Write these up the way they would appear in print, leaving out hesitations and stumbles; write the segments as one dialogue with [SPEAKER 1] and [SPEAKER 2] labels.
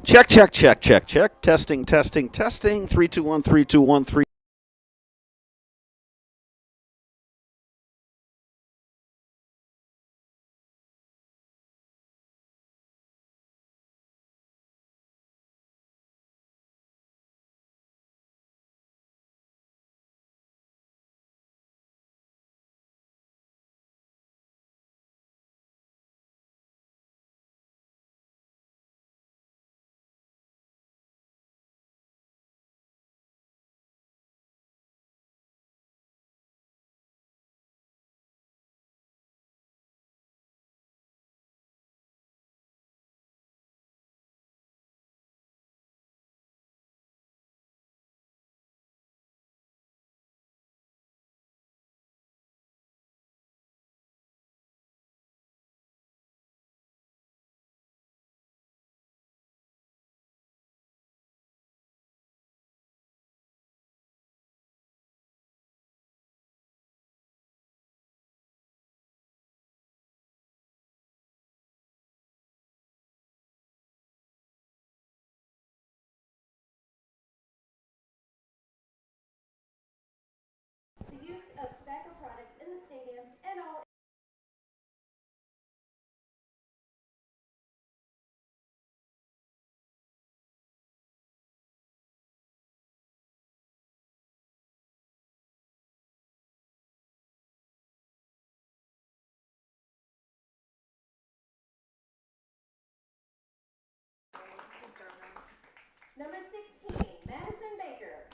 [SPEAKER 1] Check, check, check, check, check. Testing, testing, testing. 321, 321, 3.
[SPEAKER 2] Number 16, Madison Baker.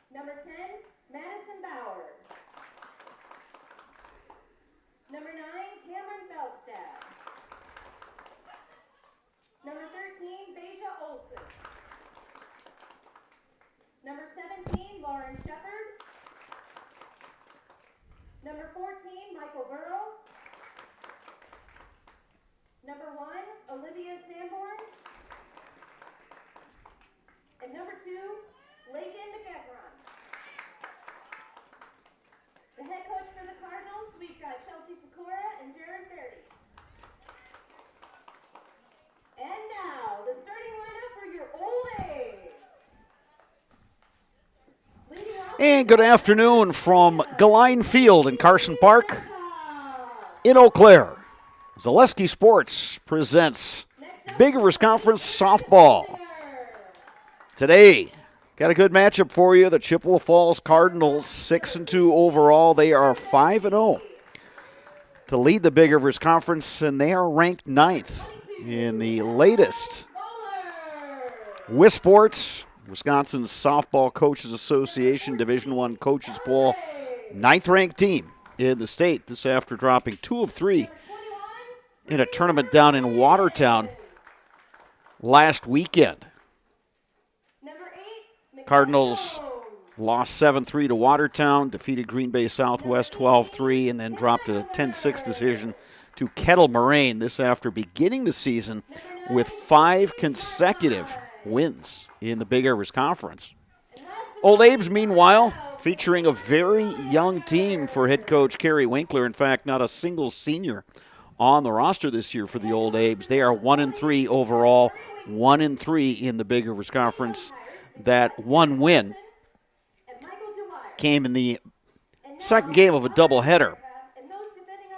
[SPEAKER 2] Number 10, Madison Bauer. Number 9, Cameron Felstad. Number 13, Beja Olson. Number 17, Lauren Shepard. Number 14, Michael Burrow. Number 1, Olivia Sanborn. And number 2, Lakin McEachron. The head coach for the Cardinals, we've got Chelsea Sikora and Jared Verdi. And now, the starting lineup for your Old A's.
[SPEAKER 1] And good afternoon from Galine Field in Carson Park in Eau Claire. Zaleski Sports presents Big Rivers Conference Softball. Today, got a good matchup for you. The Chippewa Falls Cardinals, 6-2 overall. They are 5-0 to lead the Big Rivers Conference, and they are ranked 9th in the latest WISports, Wisconsin's Softball Coaches Association Division I Coaches Poll. 9th-ranked team in the state. This after dropping 2 of 3 in a tournament down in Watertown last weekend. Cardinals lost 7-3 to Watertown, defeated Green Bay Southwest 12-3, and then dropped a 10-6 decision to Kettle Moraine. This after beginning the season with 5 consecutive wins in the Big Rivers Conference. Old Abe's, meanwhile, featuring a very young team for head coach Kerry Winkler. In fact, not a single senior on the roster this year for the Old Abe's. They are 1-3 overall, 1-3 in the Big Rivers Conference. That one win came in the second game of a doubleheader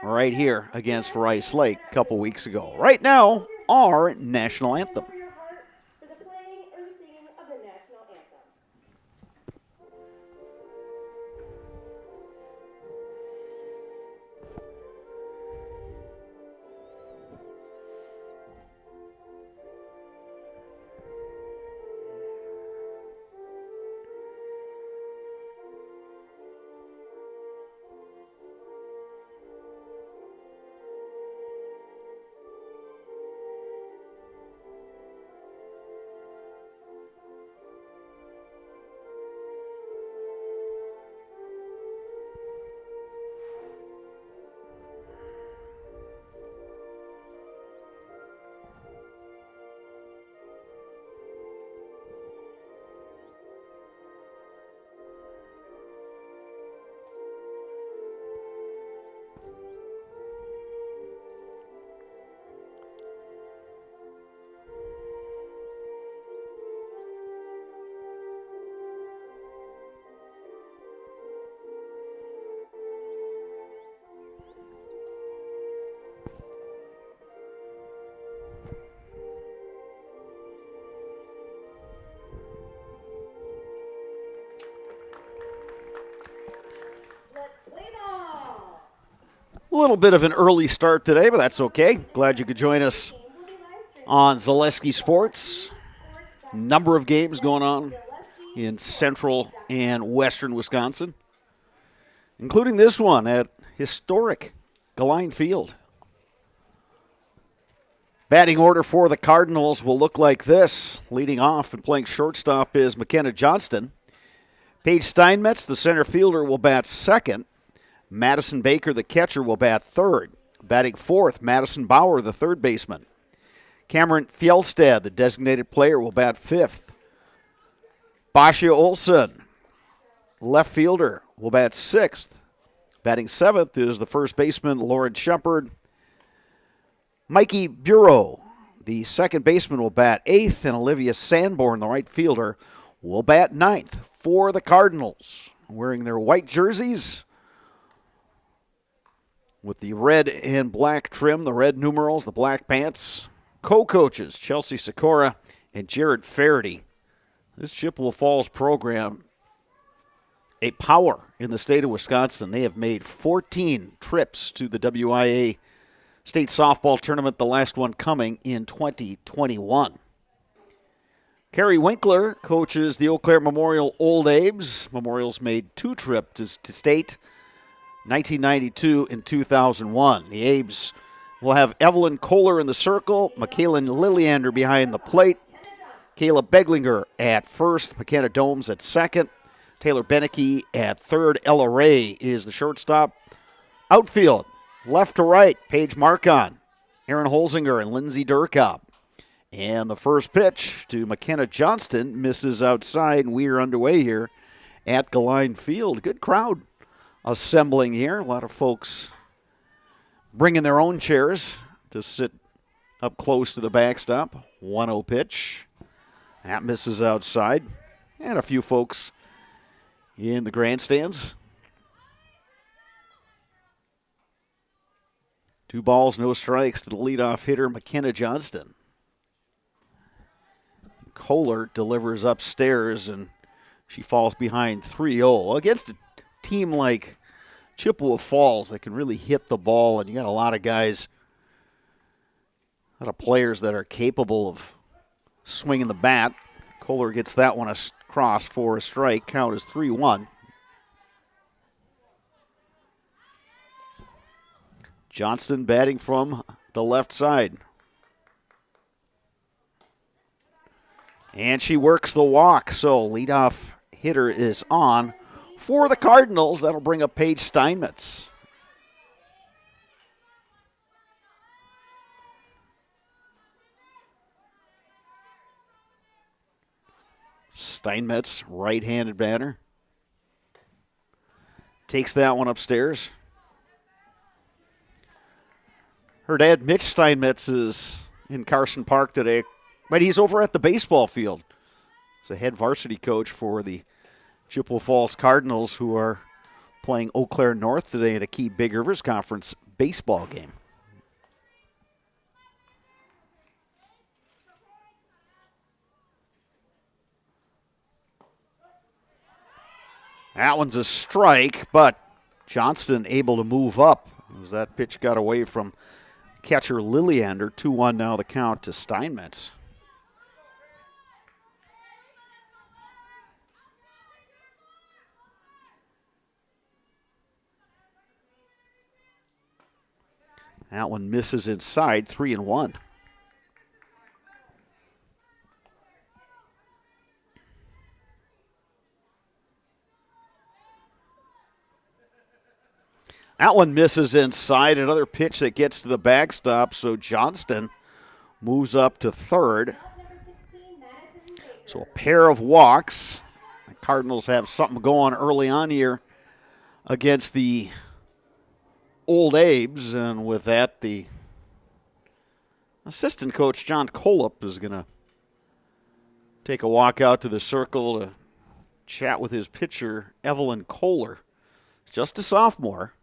[SPEAKER 1] right here against Rice Lake a couple weeks ago. Right now, our national anthem. A little bit of an early start today, but that's okay. Glad you could join us on Zaleski Sports. Number of games going on in central and western Wisconsin, including this one at historic Galine Field. Batting order for the Cardinals will look like this. Leading off and playing shortstop is McKenna Johnston. Paige Steinmetz, the center fielder, will bat second. Madison Baker, the catcher, will bat third. Batting fourth, Madison Bauer, the third baseman. Cameron Fjellstad, the designated player, will bat fifth. Basha Olsen, left fielder, will bat sixth. Batting seventh is the first baseman, Lauren Shepard. Mikey Bureau, the second baseman, will bat eighth, and Olivia Sanborn, the right fielder, will bat ninth for the Cardinals. Wearing their white jerseys with the red and black trim, the red numerals, the black pants. Co-coaches Chelsea Sikora and Jared Faraday. This Chippewa Falls program, a power in the state of Wisconsin. They have made 14 trips to the WIAA State Softball Tournament, the last one coming in 2021. Carrie Winkler coaches the Eau Claire Memorial Old Abe's. Memorial's made 2 trips to state, 1992 and 2001. The Abe's will have Evelyn Kohler in the circle, Michaela Lilliander behind the plate, Kayla Beglinger at first, McKenna Domes at second, Taylor Beneke at third, Ella Ray is the shortstop. Outfield, left to right, Paige Marcon, Aaron Holzinger, and Lindsay Durkop. And the first pitch to McKenna Johnston misses outside, and we are underway here at Galine Field. Good crowd assembling here. A lot of folks bringing their own chairs to sit up close to the backstop. 1-0 pitch. That misses outside. And a few folks in the grandstands. 2 balls, no strikes to the leadoff hitter, McKenna Johnston. Kohler delivers upstairs, and she falls behind 3-0. Against a team like Chippewa Falls that can really hit the ball, and you got a lot of guys, a lot of players that are capable of swinging the bat. Kohler gets that one across for a strike. Count is 3-1. Johnston batting from the left side. And she works the walk, so leadoff hitter is on for the Cardinals. That'll bring up Paige Steinmetz. Steinmetz, right-handed batter. Takes that one upstairs. Her dad, Mitch Steinmetz, is in Carson Park today, but he's over at the baseball field. He's a head varsity coach for the Chippewa Falls Cardinals, who are playing Eau Claire North today in a key Big Rivers Conference baseball game. That one's a strike, but Johnston able to move up as that pitch got away from catcher Lilliander. 2-1 now the count to Steinmetz. That one misses inside, 3-1. That one misses inside. Another pitch that gets to the backstop, so Johnston moves up to third. So a pair of walks. The Cardinals have something going early on here against the Old Abes, and with that, the assistant coach, John Kolop, is going to take a walk out to the circle to chat with his pitcher, Evelyn Kohler. Just a sophomore.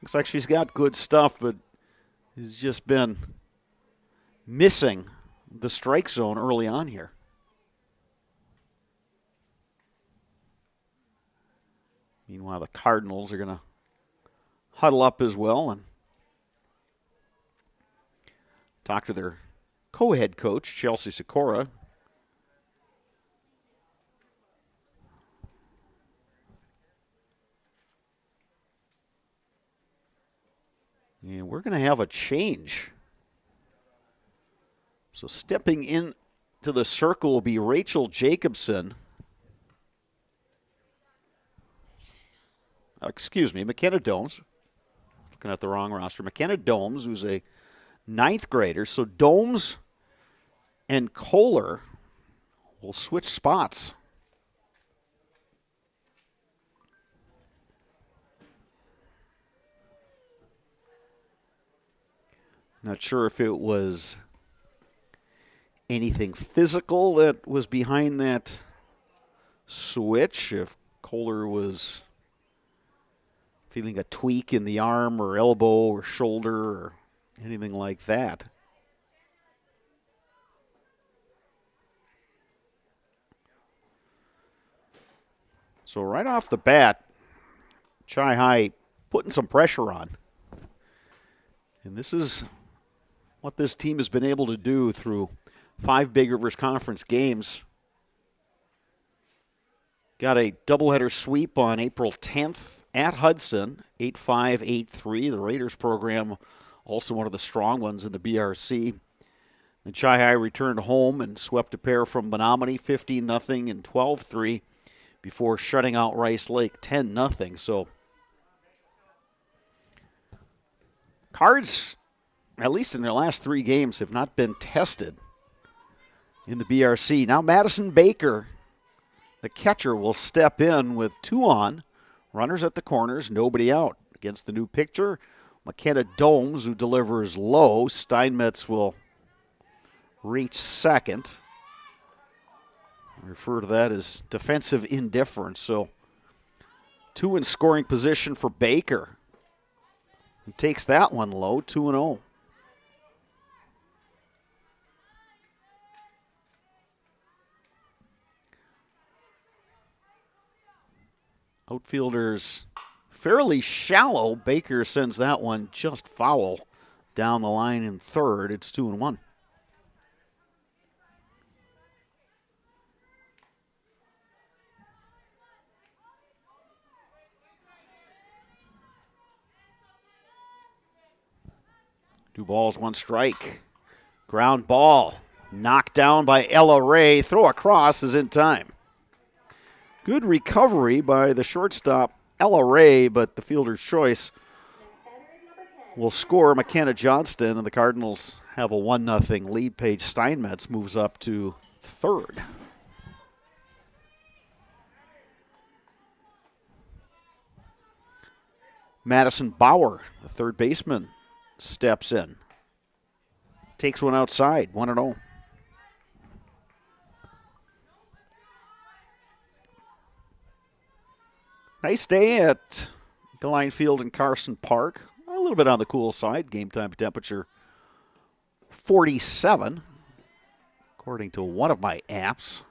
[SPEAKER 1] Looks like she's got good stuff, but has just been missing the strike zone early on here. Meanwhile, the Cardinals are going to huddle up as well and talk to their co-head coach, Chelsea Sikora. And we're going to have a change. So stepping into the circle will be Rachel Jacobson. McKenna Domes. Looking at the wrong roster. McKenna Domes, who's a 9th grader. So Domes and Kohler will switch spots. Not sure if it was anything physical that was behind that switch, if Kohler was feeling a tweak in the arm or elbow or shoulder or anything like that. So right off the bat, Chi High putting some pressure on. And this is what this team has been able to do through 5 Big Rivers Conference games. Got a doubleheader sweep on April 10th at Hudson, 8-5, 8-3. The Raiders program, also one of the strong ones in the BRC. The Chi High returned home and swept a pair from Menominee, 15-0 and 12-3, before shutting out Rice Lake 10-0. So Cards, at least in their last 3 games, have not been tested in the BRC. Now Madison Baker, the catcher, will step in with 2 on. Runners at the corners, nobody out. Against the new pitcher, McKenna Domes, who delivers low. Steinmetz will reach second. I refer to that as defensive indifference. So 2 in scoring position for Baker, who takes that one low, 2-0. Outfielders fairly shallow. Baker sends that one just foul down the line in third. It's 2-1. Two balls, 1 strike. Ground ball knocked down by Ella Ray. Throw across is in time. Good recovery by the shortstop, Ella Ray, but the fielder's choice will score McKenna Johnston, and the Cardinals have a 1-0 lead. Paige Steinmetz moves up to third. Madison Bauer, the third baseman, steps in. Takes one outside, 1-0. Nice day at Deline Field in Carson Park. A little bit on the cool side. Game time temperature 47, according to one of my apps.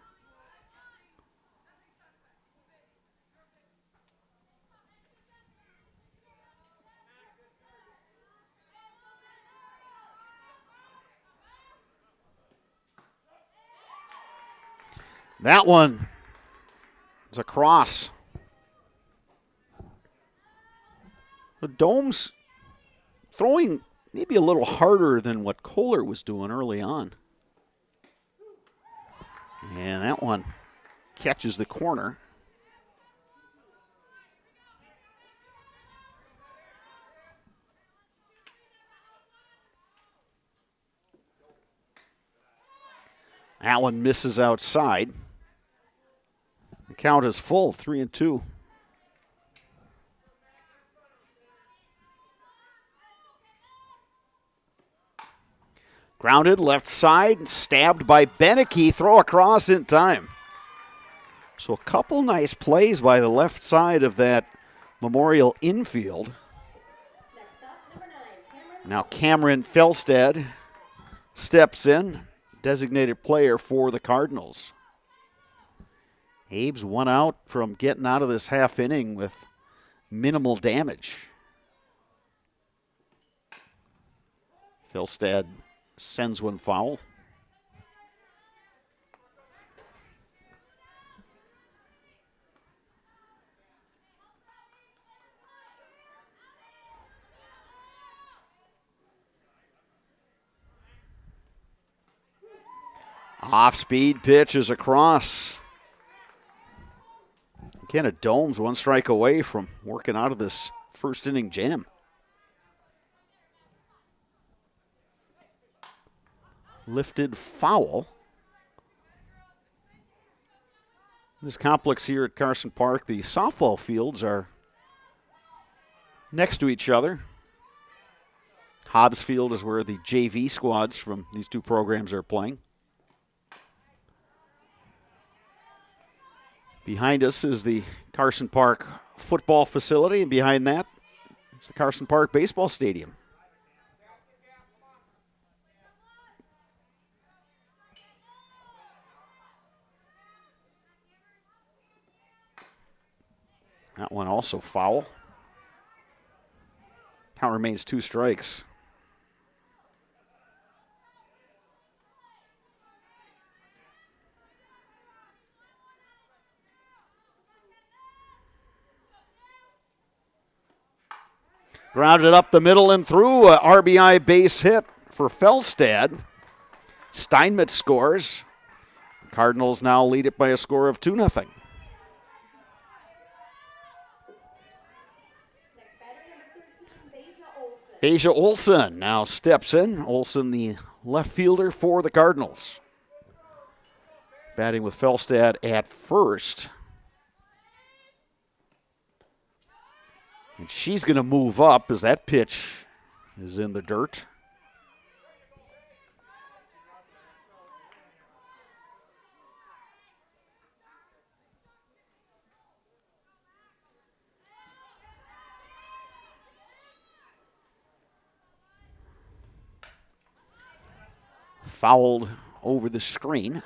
[SPEAKER 1] That one is a cross. The Domes throwing maybe a little harder than what Kohler was doing early on. And that one catches the corner. That one misses outside. The count is full, 3-2. Grounded left side, stabbed by Beneke. Throw across in time. So a couple nice plays by the left side of that Memorial infield. Now Cameron Felstead steps in, designated player for the Cardinals. Abe's 1 out from getting out of this half inning with minimal damage. Felstad sends one foul. Off-speed pitch is across. McKenna Domes one strike away from working out of this first inning jam. Lifted foul. This complex here at Carson Park, the softball fields are next to each other. Hobbs Field is where the JV squads from these two programs are playing. Behind us is the Carson Park football facility, and behind that is the Carson Park baseball stadium. That one also foul. Count remains 2 strikes. Grounded up the middle and through. A RBI base hit for Felstad. Steinmetz scores. Cardinals now lead it by a score of 2-0. Asia Olsen now steps in. Olsen, the left fielder for the Cardinals. Batting with Felstad at first. And she's going to move up as that pitch is in the dirt. Fouled over the screen.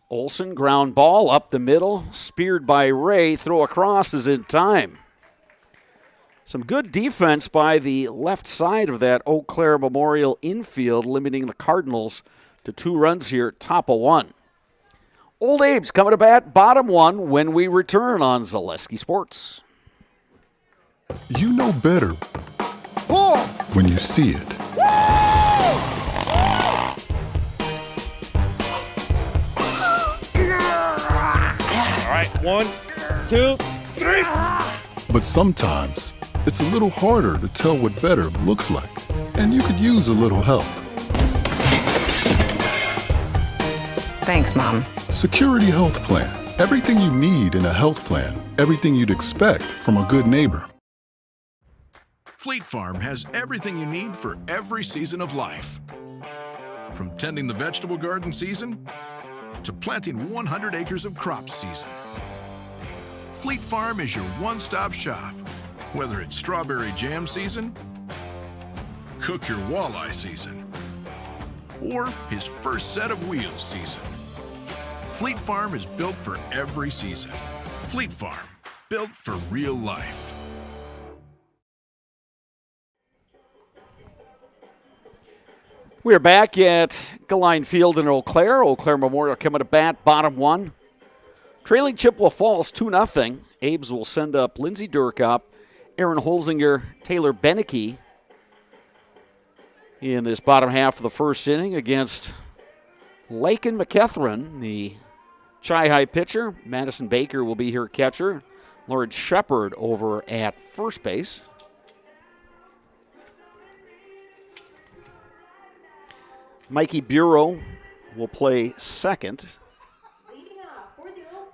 [SPEAKER 1] Olsen, ground ball up the middle, speared by Ray. Throw across is in time. Some good defense by the left side of that Eau Claire Memorial infield, limiting the Cardinals to 2 runs here, top of 1. Old Abe's coming to bat, bottom 1, when we return on Zaleski Sports.
[SPEAKER 3] You know better when you see it.
[SPEAKER 4] All right, 1, 2, 3.
[SPEAKER 3] But sometimes it's a little harder to tell what better looks like, and you could use a little help.
[SPEAKER 5] Thanks, Mom.
[SPEAKER 3] Security Health Plan. Everything you need in a health plan. Everything you'd expect from a good neighbor.
[SPEAKER 6] Fleet Farm has everything you need for every season of life. From tending the vegetable garden season to planting 100 acres of crops season. Fleet Farm is your one-stop shop. Whether it's strawberry jam season, cook your walleye season, or his first set of wheels season. Fleet Farm is built for every season. Fleet Farm, built for real life.
[SPEAKER 1] We're back at Galine Field in Eau Claire. Eau Claire Memorial coming to bat, bottom 1. Trailing Chippewa Falls 2-0. Abe's will send up Lindsay Durkop, Aaron Holzinger, Taylor Beneke in this bottom half of the first inning against Lakin McKethrin, the Chi-High pitcher. Madison Baker will be here catcher. Lauren Shepard over at first base. Mikey Bureau will play second.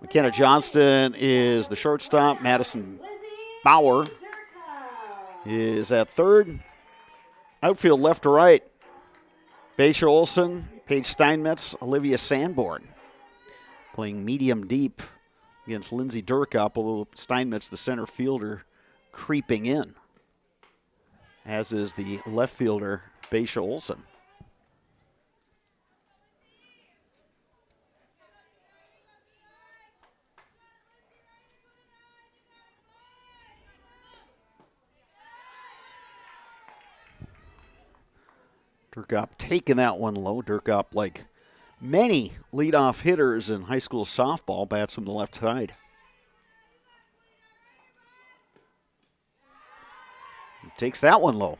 [SPEAKER 1] McKenna Johnston is the shortstop. Madison Bauer is at third. Outfield left to right. Baisha Olsen, Paige Steinmetz, Olivia Sanborn playing medium deep against Lindsay Durkop, although Steinmetz, the center fielder, creeping in, as is the left fielder, Baisha Olsen. Durkop taking that one low. Durkop, like many leadoff hitters in high school softball, bats from the left side. Takes that one low.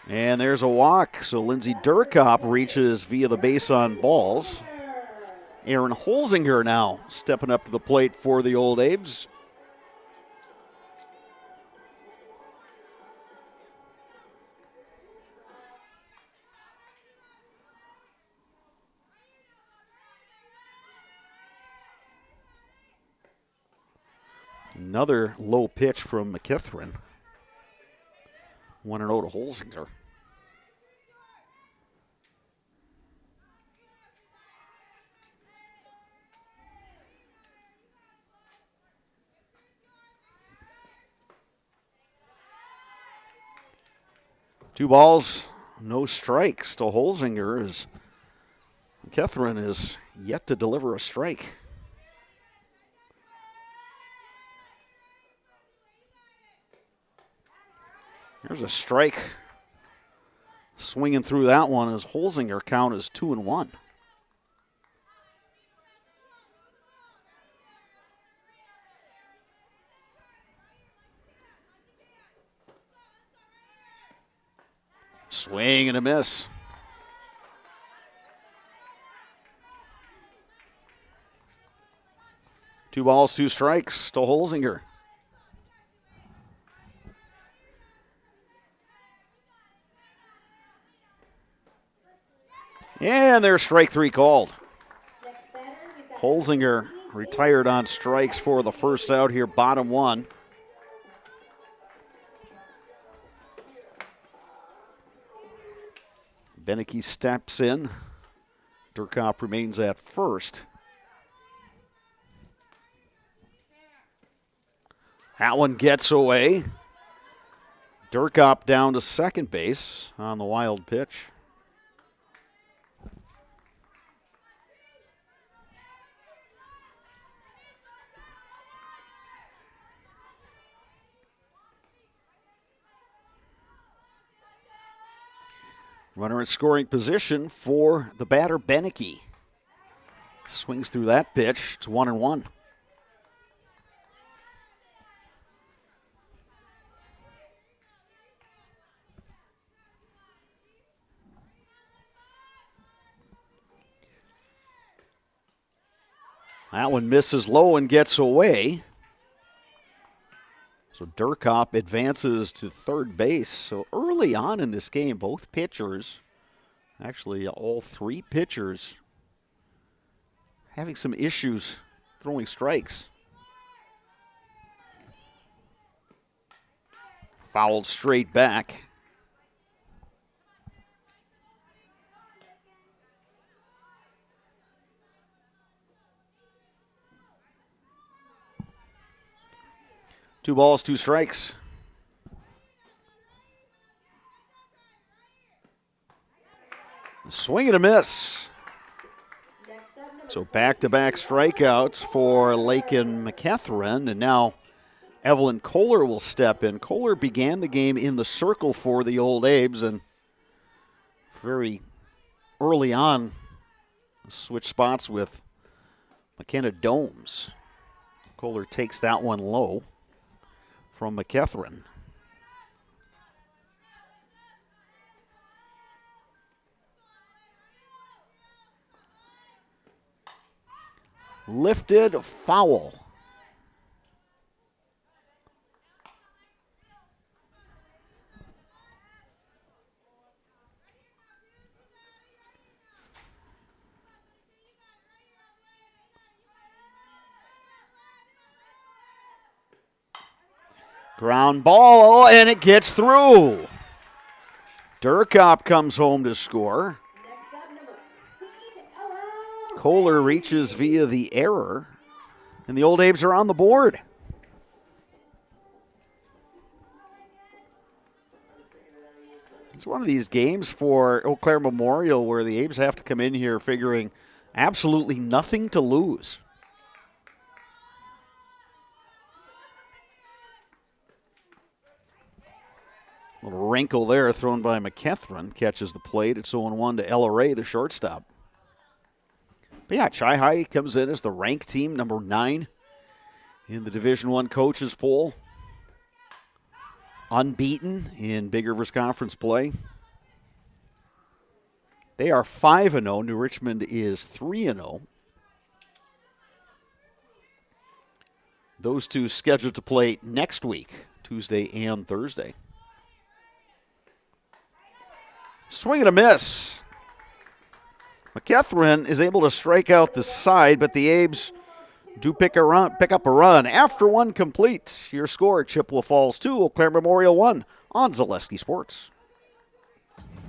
[SPEAKER 1] And there's a walk, so Lindsey Durkop reaches via the base on balls. Aaron Holzinger now stepping up to the plate for the Old Abes. Another low pitch from McKithrin. 1-0 to Holzinger. Two balls, no strikes to Holzinger as McKithrin is yet to deliver a strike. There's a strike. Swinging through that one as Holzinger count is 2-1. Swing and a miss. Two balls, two strikes to Holzinger. And there's strike three called. Holzinger retired on strikes for the first out here, bottom one. Beneke steps in. Durkop remains at first. That one gets away. Durkop down to second base on the wild pitch. Runner in scoring position for the batter, Beneke. Swings through that pitch. It's 1-1. That one misses low and gets away. So Durkop advances to third base. So early on in this game, both pitchers, actually all three pitchers, having some issues throwing strikes. Fouled straight back. Two balls, two strikes. Swing and a miss. So back-to-back strikeouts for Lakin McKithrin, and now Evelyn Kohler will step in. Kohler began the game in the circle for the Old Abes, and very early on switched spots with McKenna Domes. Kohler takes that one low from McKithrin. Lifted, foul. Ground ball, and it gets through. Durkop comes home to score. Kohler reaches via the error, and the Old Abes are on the board. It's It's one of these games for Eau Claire Memorial where the Abes have to come in here figuring absolutely nothing to lose. Little wrinkle there thrown by McKethrin. Catches the plate. It's 0-1 to Ella Ray, the shortstop. But yeah, Chi-High comes in as the ranked team, number 9 in the Division I coaches poll. Unbeaten in Big Rivers Conference play. They are 5-0. New Richmond is 3-0. Those two scheduled to play next week, Tuesday and Thursday. Swing and a miss. McKethrin is able to strike out the side, but the Abes do pick up a run. After one complete, your score, Chippewa Falls 2, Eau Claire Memorial 1 on Zaleski Sports.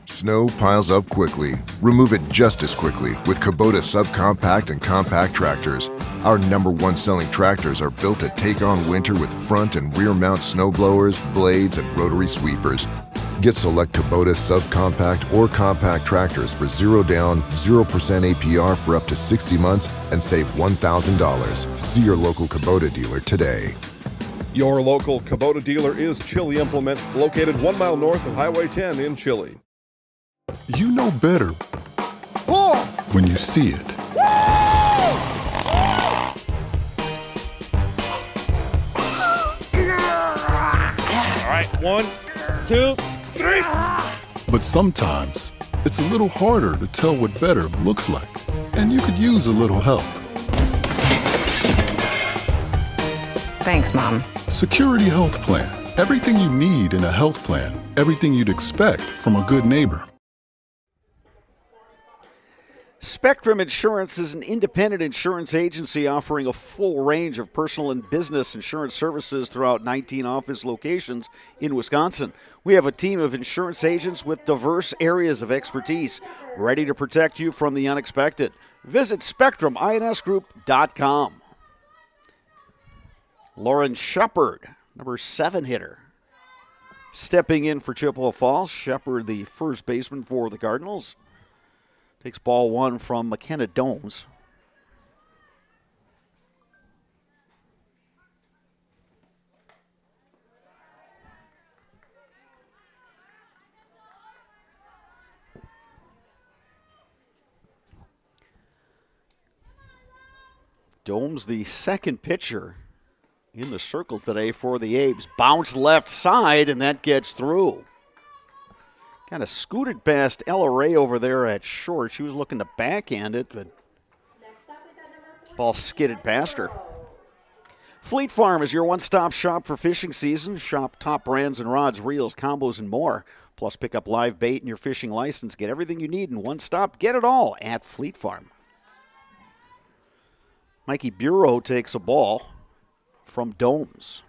[SPEAKER 7] Snow piles up quickly. Remove it just as quickly with Kubota subcompact and compact tractors. Our #1 selling tractors are built to take on winter with front and rear mount snow blowers, blades, and rotary sweepers. Get select Kubota subcompact or compact tractors for 0 down, 0% APR for up to 60 months and save $1,000. See your local Kubota dealer today.
[SPEAKER 4] Your local Kubota dealer is Chili Implement, located 1 mile north of Highway 10 in Chili.
[SPEAKER 3] You know better when you see it.
[SPEAKER 4] All right, 1, 2, 3.
[SPEAKER 3] But sometimes it's a little harder to tell what better looks like, and you could use a little help.
[SPEAKER 5] Thanks, Mom.
[SPEAKER 3] Security Health Plan. Everything you need in a health plan. Everything you'd expect from a good neighbor.
[SPEAKER 1] Spectrum Insurance is an independent insurance agency offering a full range of personal and business insurance services throughout 19 office locations in Wisconsin. We have a team of insurance agents with diverse areas of expertise, ready to protect you from the unexpected. Visit SpectrumINSGroup.com. Lauren Shepard, number 7 hitter, stepping in for Chippewa Falls. Shepard, the first baseman for the Cardinals. Takes ball 1 from McKenna Domes. Domes, the second pitcher in the circle today for the Abes. Bounce left side, and that gets through. Kind of scooted past Ella Ray over there at short. She was looking to backhand it, but ball skidded past her. Fleet Farm is your one-stop shop for fishing season. Shop top brands and rods, reels, combos, and more. Plus, pick up live bait and your fishing license. Get everything you need in one stop. Get it all at Fleet Farm. Mikey Bureau takes a ball from Domes.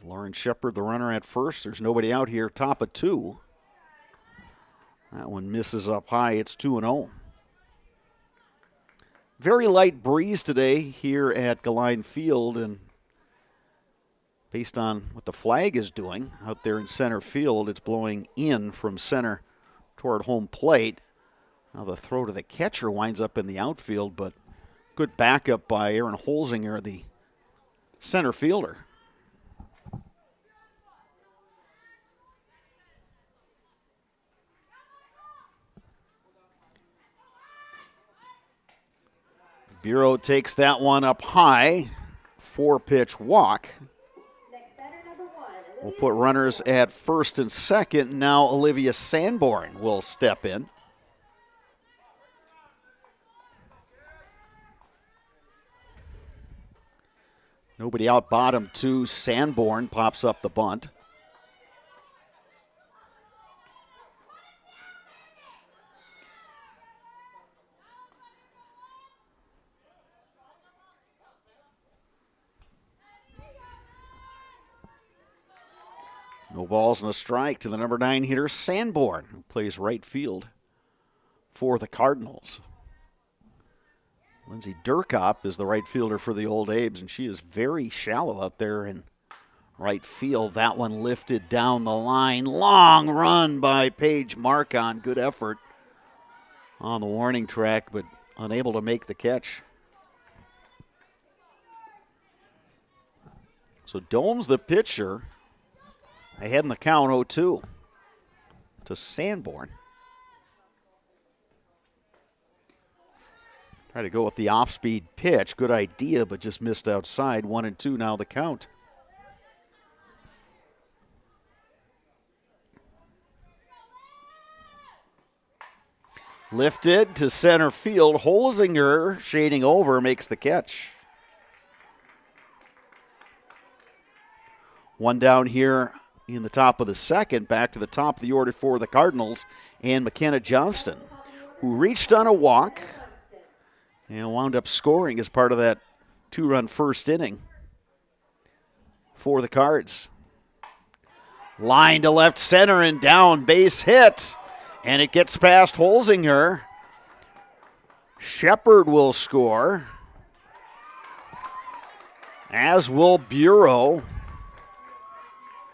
[SPEAKER 1] Lauren Shepard, the runner at first. There's nobody out here. Top of 2. That one misses up high. It's 2-0. Very light breeze today here at Galine Field, and based on what the flag is doing out there in center field, it's blowing in from center toward home plate. Now the throw to the catcher winds up in the outfield, but good backup by Aaron Holzinger, the center fielder. Bureau takes that one up high. 4-pitch walk. We'll put runners at first and second. Now Olivia Sanborn will step in. Nobody out, bottom 2. Sanborn pops up the bunt. No balls and a strike to the number 9 hitter, Sanborn, who plays right field for the Cardinals. Lindsay Durkop is the right fielder for the Old Abes, and she is very shallow out there in right field. That one lifted down the line. Long run by Paige Marcon. Good effort on the warning track, but unable to make the catch. So Domes, the pitcher, ahead in the count 0-2 to Sanborn. Try to go with the off-speed pitch. Good idea, but just missed outside. 1-2 now the count. Lifted to center field. Holzinger shading over makes the catch. One down here in the top of the second. Back to the top of the order for the Cardinals and McKenna Johnston, who reached on a walk and wound up scoring as part of that 2-run first inning for the Cards. Line to left center and down, base hit, and it gets past Holzinger. Shepard will score, as will Bureau.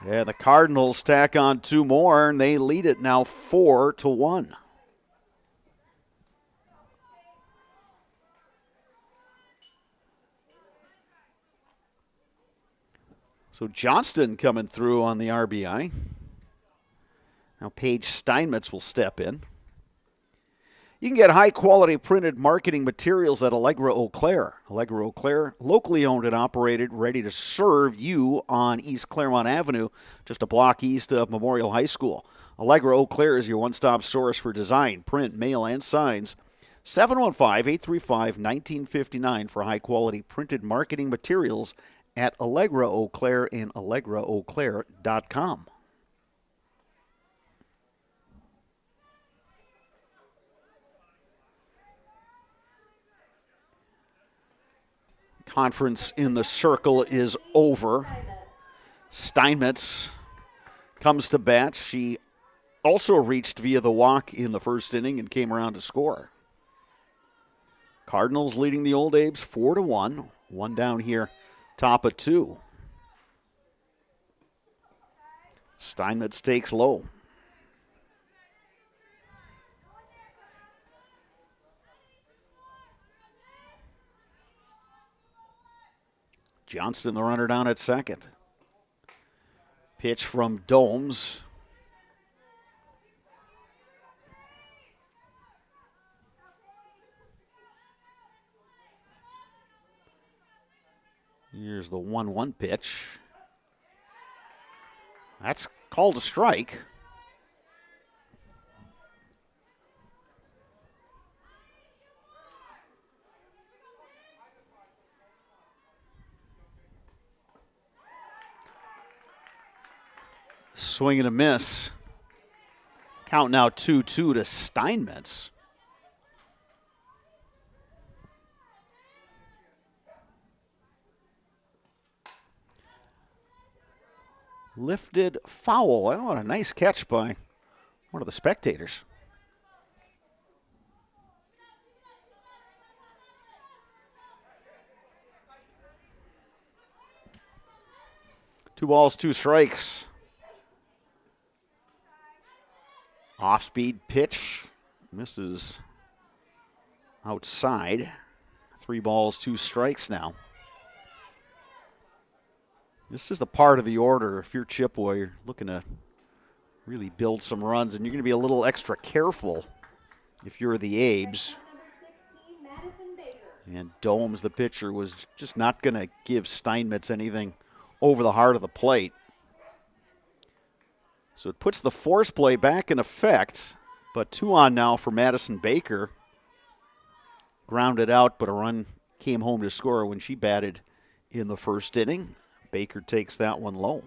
[SPEAKER 1] Yeah, the Cardinals tack on 2 more, and they lead it now 4-1. So Johnston coming through on the RBI. Now Paige Steinmetz will step in. You can get high-quality printed marketing materials at Allegra Eau Claire. Allegra Eau Claire, locally owned and operated, ready to serve you on East Claremont Avenue, just a block east of Memorial High School. Allegra Eau Claire is your one-stop source for design, print, mail, and signs. 715-835-1959 for high-quality printed marketing materials at Allegra Eau Claire and AllegraEauClaire.com. Conference in the circle is over. Steinmetz comes to bat. She also reached via the walk in the first inning and came around to score. Cardinals leading the Old Abes 4-1. One down here, top of 2. Steinmetz takes low. Johnston, the runner, down at second. Pitch from Domes. Here's the 1-1 pitch. That's called a strike. Swing and a miss. Count now 2-2 to Steinmetz. Lifted foul. I don't know, a nice catch by one of the spectators. Two balls, 2 strikes. Off-speed pitch. Misses outside. 3 balls, 2 strikes now. This is the part of the order, if you're Chippewa, you're looking to really build some runs, and you're going to be a little extra careful if you're the Abes. And Domes, the pitcher, was just not going to give Steinmetz anything over the heart of the plate. So it puts the force play back in effect, but 2 on now for Madison Baker. Grounded out, but a run came home to score when she batted in the first inning. Baker takes that one low.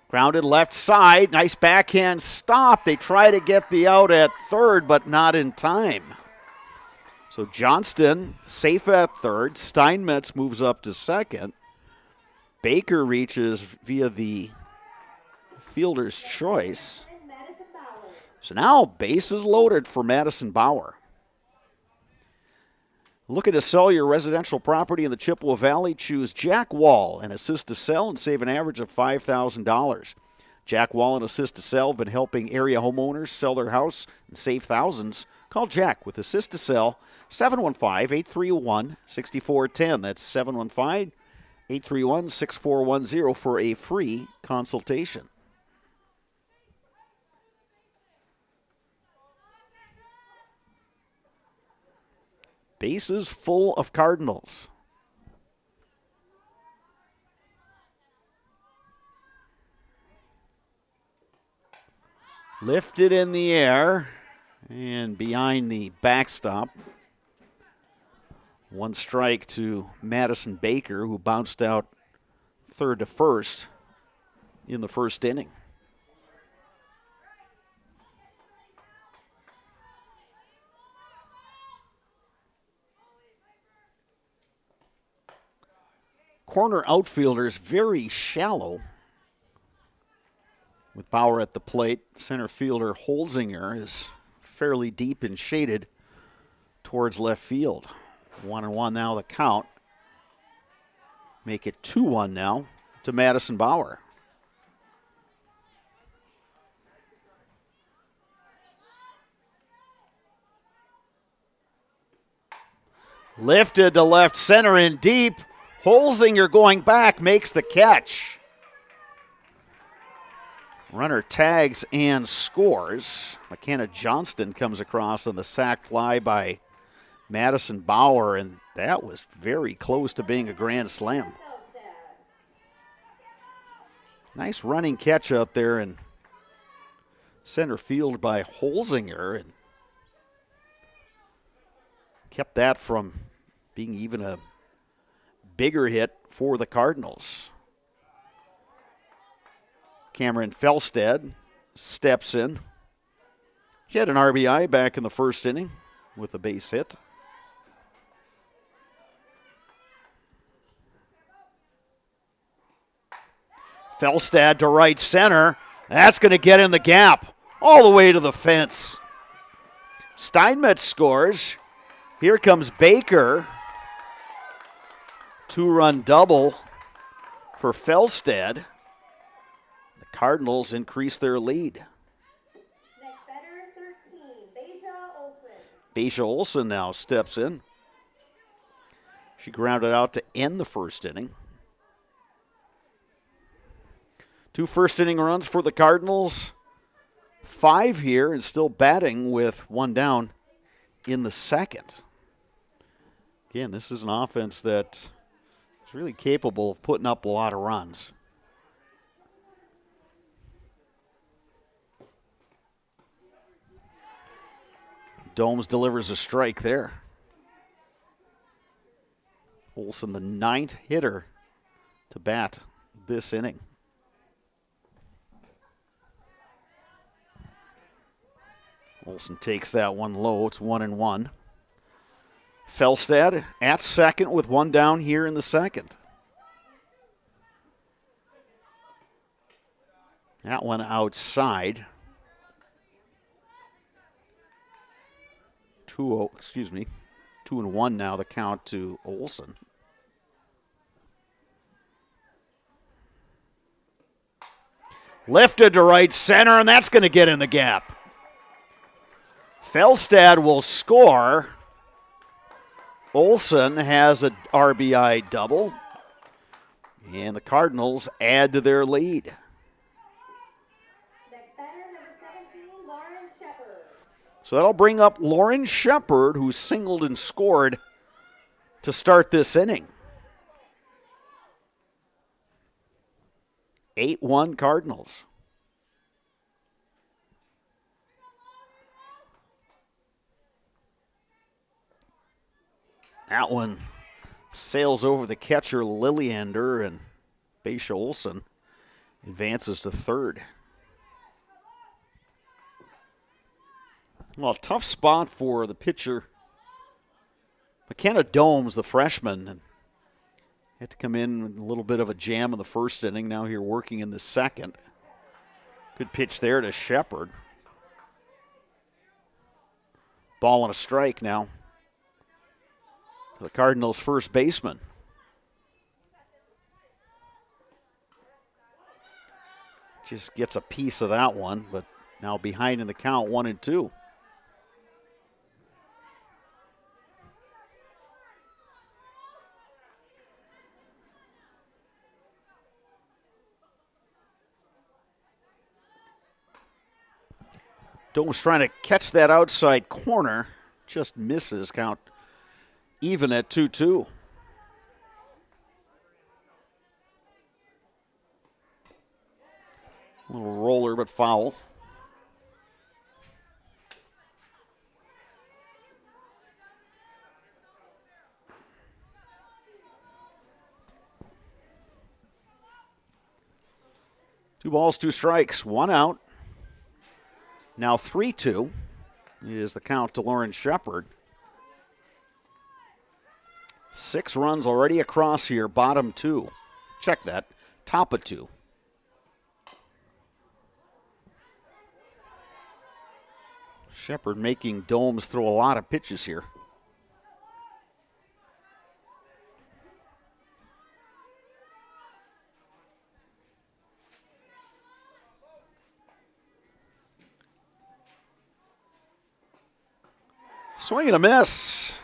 [SPEAKER 1] Grounded left side. Nice backhand stop. They try to get the out at third, but not in time. So Johnston safe at third. Steinmetz moves up to second. Baker reaches via the fielder's choice. So now bases loaded for Madison Bauer. Looking to sell your residential property in the Chippewa Valley? Choose Jack Wall and Assist to Sell and save an average of $5,000. Jack Wall and Assist to Sell have been helping area homeowners sell their house and save thousands. Call Jack with Assist to Sell, 715-831-6410. That's 715-831-6410 for a free consultation. Bases full of Cardinals. Lifted in the air and behind the backstop. One strike to Madison Baker, who bounced out third to first in the first inning. Corner outfielders very shallow. With Bauer at the plate, center fielder Holzinger is fairly deep and shaded towards left field. 1-1 now the count. Make it 2-1 now to Madison Bauer. Lifted to left center and deep. Holzinger going back makes the catch. Runner tags and scores. McKenna Johnston comes across on the sac fly by Madison Bauer, and that was very close to being a grand slam. Nice running catch out there in center field by Holzinger, and kept that from being even a bigger hit for the Cardinals. Cameron Felstad steps in. He had an RBI back in the first inning with a base hit. Felstad to right center. That's going to get in the gap all the way to the fence. Steinmetz scores. Here comes Baker. Two-run double for Felstad. The Cardinals increase their lead.
[SPEAKER 2] Next batter, 13, Beja Olsen.
[SPEAKER 1] Beja Olsen now steps in. She grounded out to end the first inning. 2 first-inning runs for the Cardinals. 5 here and still batting with 1 down in the second. Again, this is an offense that is really capable of putting up a lot of runs. Domes delivers a strike there. Olsen, the 9th hitter to bat this inning. Olsen takes that one low. It's 1-1. Felstad at second with 1 down here in the second. That one outside. 2-1 now the count to Olsen. Lifted to right center, and that's going to get in the gap. Felstad will score. Olsen has an RBI double, and the Cardinals add to their lead.
[SPEAKER 2] Next batter, number 17, Lauren Shepard.
[SPEAKER 1] So that'll bring up Lauren Shepard, who singled and scored to start this inning. 8-1 Cardinals. That one sails over the catcher Lilliander, and Beja Olsen advances to third. Well, tough spot for the pitcher. McKenna Domes, the freshman, and had to come in with a little bit of a jam in the first inning. Now here working in the second. Good pitch there to Shepard. Ball and a strike now. The Cardinals' first baseman. Just gets a piece of that one, but now behind in the count, 1-2. Dome's trying to catch that outside corner. Just misses. Count even at 2-2. A little roller, but foul. Two balls, two strikes, one out. Now 3-2 is the count to Lauren Shepard. 6 runs already across here, bottom 2. Check that, top of 2. Shepard making Domes throw a lot of pitches here. Swing and a miss.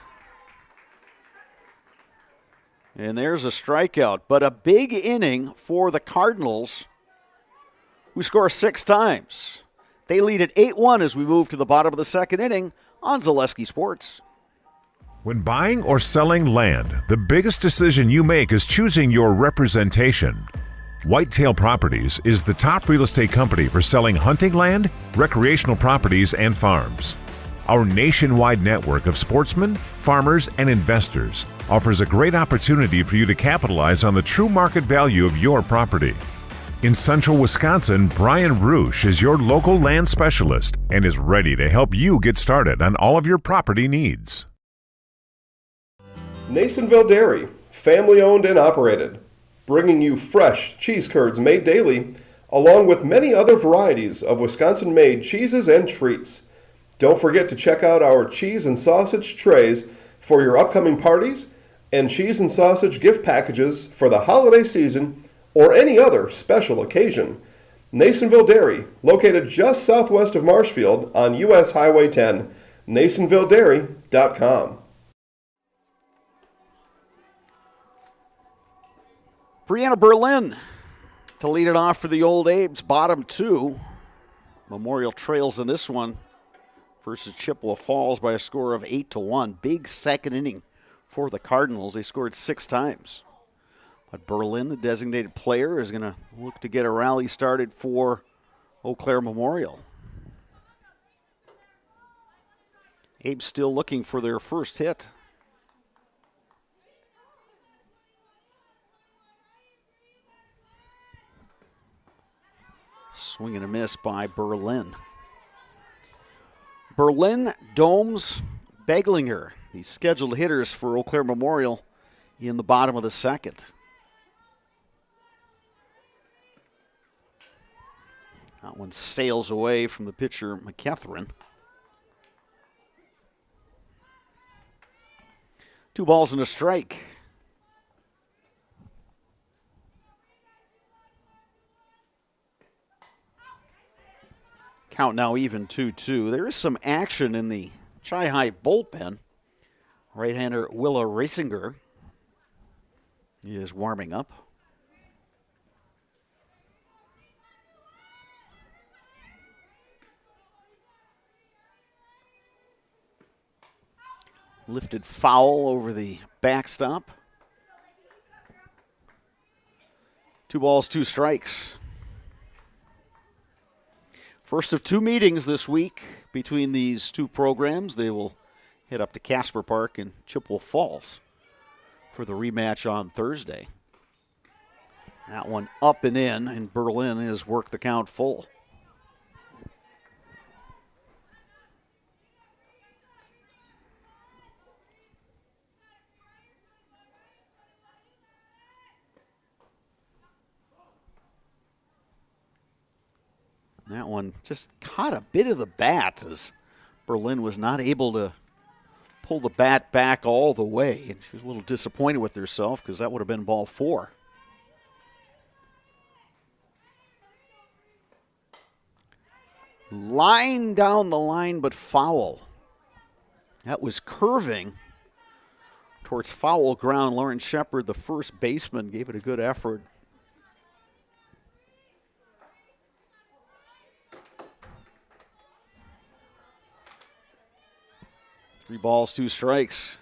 [SPEAKER 1] And there's a strikeout, but a big inning for the Cardinals, who score 6 times. They lead at 8-1 as we move to the bottom of the second inning on Zaleski Sports.
[SPEAKER 8] When buying or selling land, the biggest decision you make is choosing your representation. Whitetail Properties is the top real estate company for selling hunting land, recreational properties, and farms. Our nationwide network of sportsmen, farmers, and investors offers a great opportunity for you to capitalize on the true market value of your property. In central Wisconsin, Brian Roosh is your local land specialist and is ready to help you get started on all of your property needs.
[SPEAKER 4] Nasonville Dairy, family owned and operated, bringing you fresh cheese curds made daily, along with many other varieties of Wisconsin-made cheeses and treats. Don't forget to check out our cheese and sausage trays for your upcoming parties and cheese and sausage gift packages for the holiday season or any other special occasion. Nasonville Dairy, located just southwest of Marshfield on US Highway 10, NasonvilleDairy.com.
[SPEAKER 1] Brianna Berlin to lead it off for the Old Abes, bottom 2. Memorial trails in this one versus Chippewa Falls by a score of 8-1. Big second inning for the Cardinals. They scored 6 times. But Berlin, the designated player, is going to look to get a rally started for Eau Claire Memorial. Abe's still looking for their first hit. Swing and a miss by Berlin. Berlin, Domes, Beglinger, the scheduled hitters for Eau Claire Memorial in the bottom of the second. That one sails away from the pitcher, McCatherin. 2 balls and a strike. Count now even 2-2. There is some action in the Chi-High bullpen. Right-hander Willa Rasinger is warming up. Lifted foul over the backstop. 2 balls, 2 strikes. First of 2 meetings this week between these 2 programs. They will head up to Casper Park in Chippewa Falls for the rematch on Thursday. That one up and in, and Berlin has worked the count full. That one just caught a bit of the bat as Berlin was not able to pull the bat back all the way, and she was a little disappointed with herself because that would have been ball 4. Line down the line, but foul. That was curving towards foul ground. Lauren Shepard, the first baseman, gave it a good effort. Three balls, 2 strikes.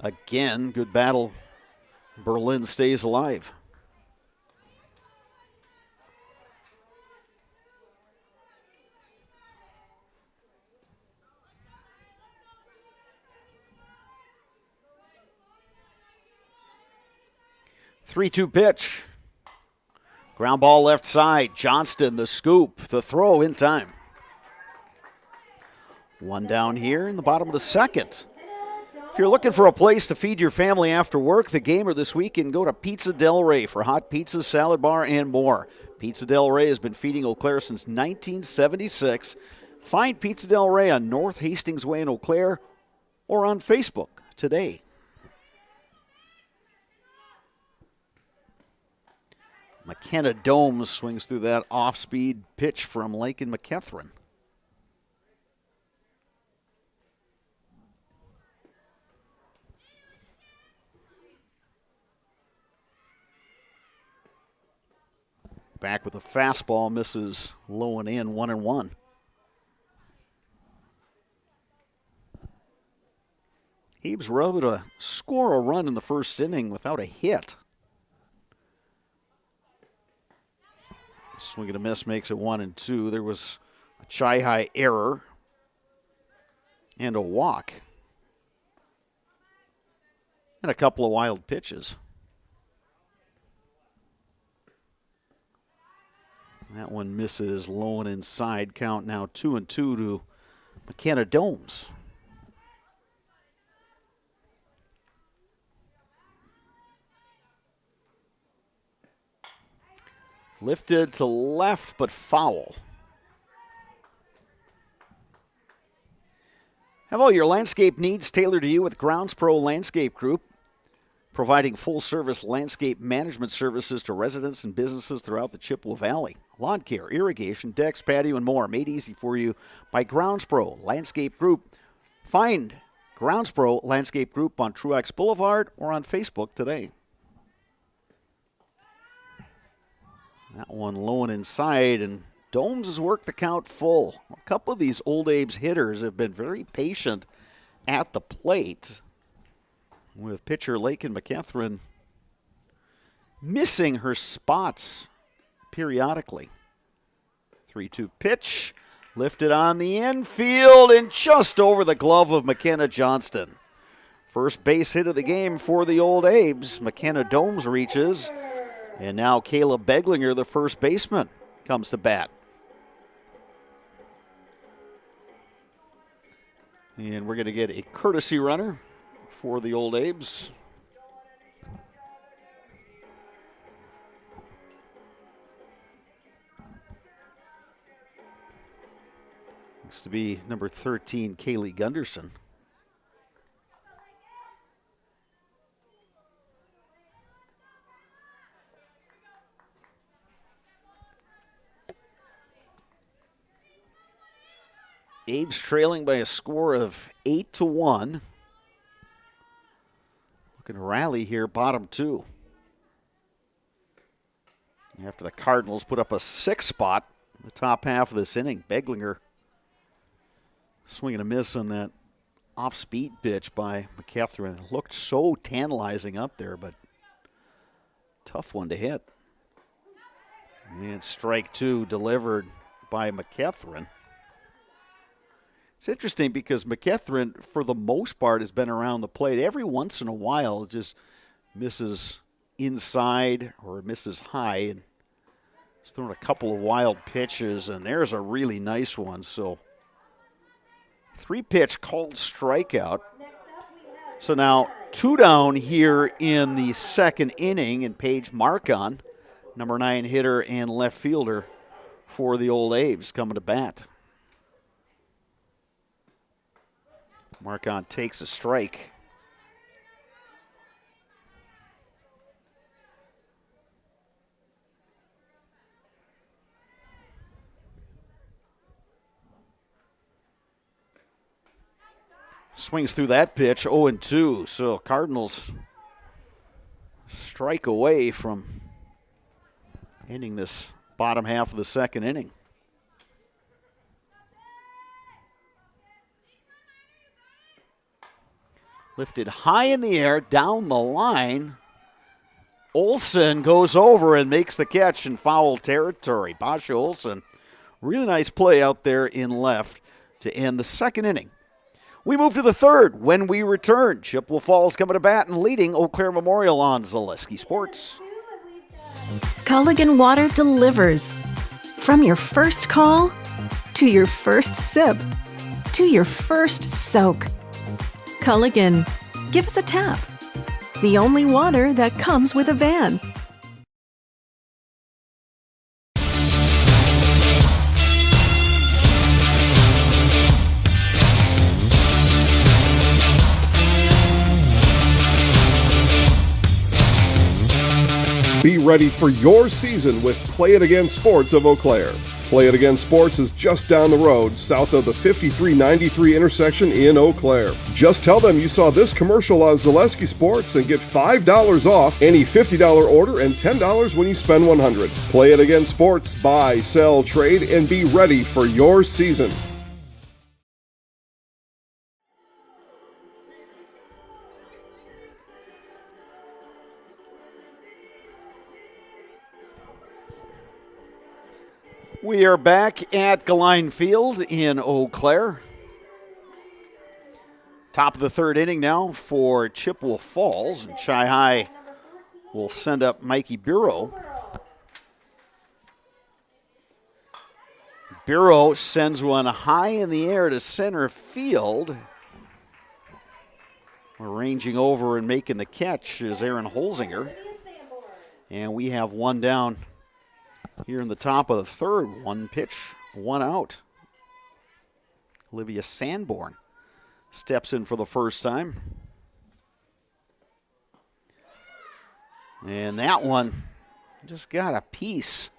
[SPEAKER 1] Again, good battle. Berlin stays alive. Three-two pitch. Ground ball left side. Johnston, the scoop, the throw in time. One down here in the bottom of the second. If you're looking for a place to feed your family after work, the gamer this weekend, go to Pizza Del Rey for hot pizza, salad bar, and more. Pizza Del Rey has been feeding Eau Claire since 1976. Find Pizza Del Rey on North Hastings Way in Eau Claire or on Facebook today. McKenna Domes swings through that off-speed pitch from Lakin McKethrin. Back with a fastball, misses low and in, 1-1. Hebes were able to score a run in the first inning without a hit. Swing and a miss makes it 1-2. There was a Chai-High error and a walk. And a couple of wild pitches. That one misses low and inside. Count now 2-2 to McKenna Domes. Lifted to left, but foul. Have all your landscape needs tailored to you with Grounds Pro Landscape Group, providing full-service landscape management services to residents and businesses throughout the Chippewa Valley. Lawn care, irrigation, decks, patio, and more made easy for you by Grounds Pro Landscape Group. Find Grounds Pro Landscape Group on Truax Boulevard or on Facebook today. That one low and inside, and Domes has worked the count full. A couple of these Old Abe's hitters have been very patient at the plate, with pitcher Lakin McKethrin missing her spots periodically. 3-2 pitch, lifted on the infield and just over the glove of McKenna Johnston. First base hit of the game for the Old Abes. McKenna Domes reaches, and now Caleb Beglinger, the first baseman, comes to bat. And we're going to get a courtesy runner for the Old Abes. Looks to be number 13, Kaylee Gunderson. Abe's trailing by a score of 8-1. Looking to rally here, bottom 2. After the Cardinals put up a 6 spot in the top half of this inning, Beglinger swinging a miss on that off-speed pitch by McKethrin. It looked so tantalizing up there, but tough one to hit. And strike 2 delivered by McKethrin. It's interesting because McKethrin, for the most part, has been around the plate. Every once in a while, it just misses inside or misses high. And he's thrown a couple of wild pitches, and there's a really nice one. So 3-pitch called strikeout. So now 2 down here in the second inning, and Paige Marcon, number 9 hitter and left fielder for the Old Abes, coming to bat. Marcon takes a strike. Swings through that pitch, 0-2. So Cardinals strike away from ending this bottom half of the second inning. Lifted high in the air, down the line. Olsen goes over and makes the catch in foul territory. Basha Olsen, really nice play out there in left to end the second inning. We move to the third. When we return, Chippewa Falls coming to bat and leading Eau Claire Memorial on Zaleski Sports.
[SPEAKER 9] Culligan Water delivers. From your first call, to your first sip, to your first soak. Culligan, give us a tap. The only water that comes with a van.
[SPEAKER 4] Be ready for your season with Play It Again Sports of Eau Claire. Play It Again Sports is just down the road, south of the 5393 intersection in Eau Claire. Just tell them you saw this commercial on Zaleski Sports and get $5 off any $50 order and $10 when you spend $100. Play It Again Sports, buy, sell, trade, and be ready for your season.
[SPEAKER 1] We are back at Galine Field in Eau Claire. Top of the third inning now for Chippewa Falls. And Chi High will send up Mikey Bureau. Bureau sends one high in the air to center field. Arranging over and making the catch is Aaron Holzinger. And we have one down here in the top of the third. One pitch, one out. Olivia Sanborn steps in for the first time. And that one just got a piece.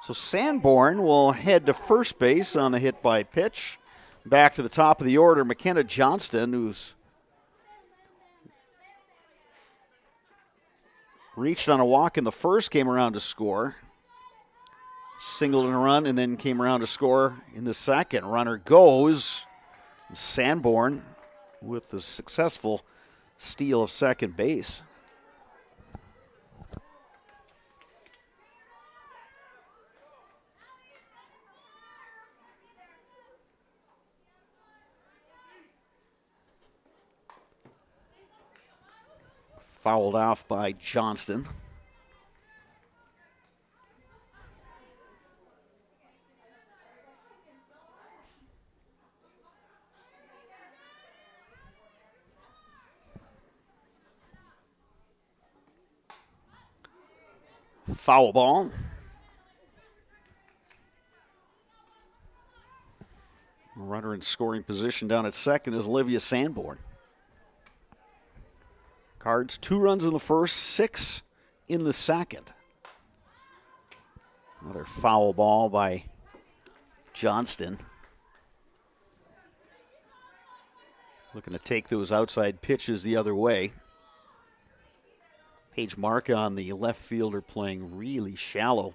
[SPEAKER 1] So Sanborn will head to first base on the hit by pitch. Back to the top of the order, McKenna Johnston, who's reached on a walk in the first, came around to score. Singled and a run, and then came around to score in the second. Runner goes. Sanborn with the successful steal of second base. Fouled off by Johnston. Foul ball. Runner in scoring position down at second is Olivia Sanborn. Cards 2 runs in the first, 6 in the second. Another foul ball by Johnston. Looking to take those outside pitches the other way. Paige Marcon, the left fielder, playing really shallow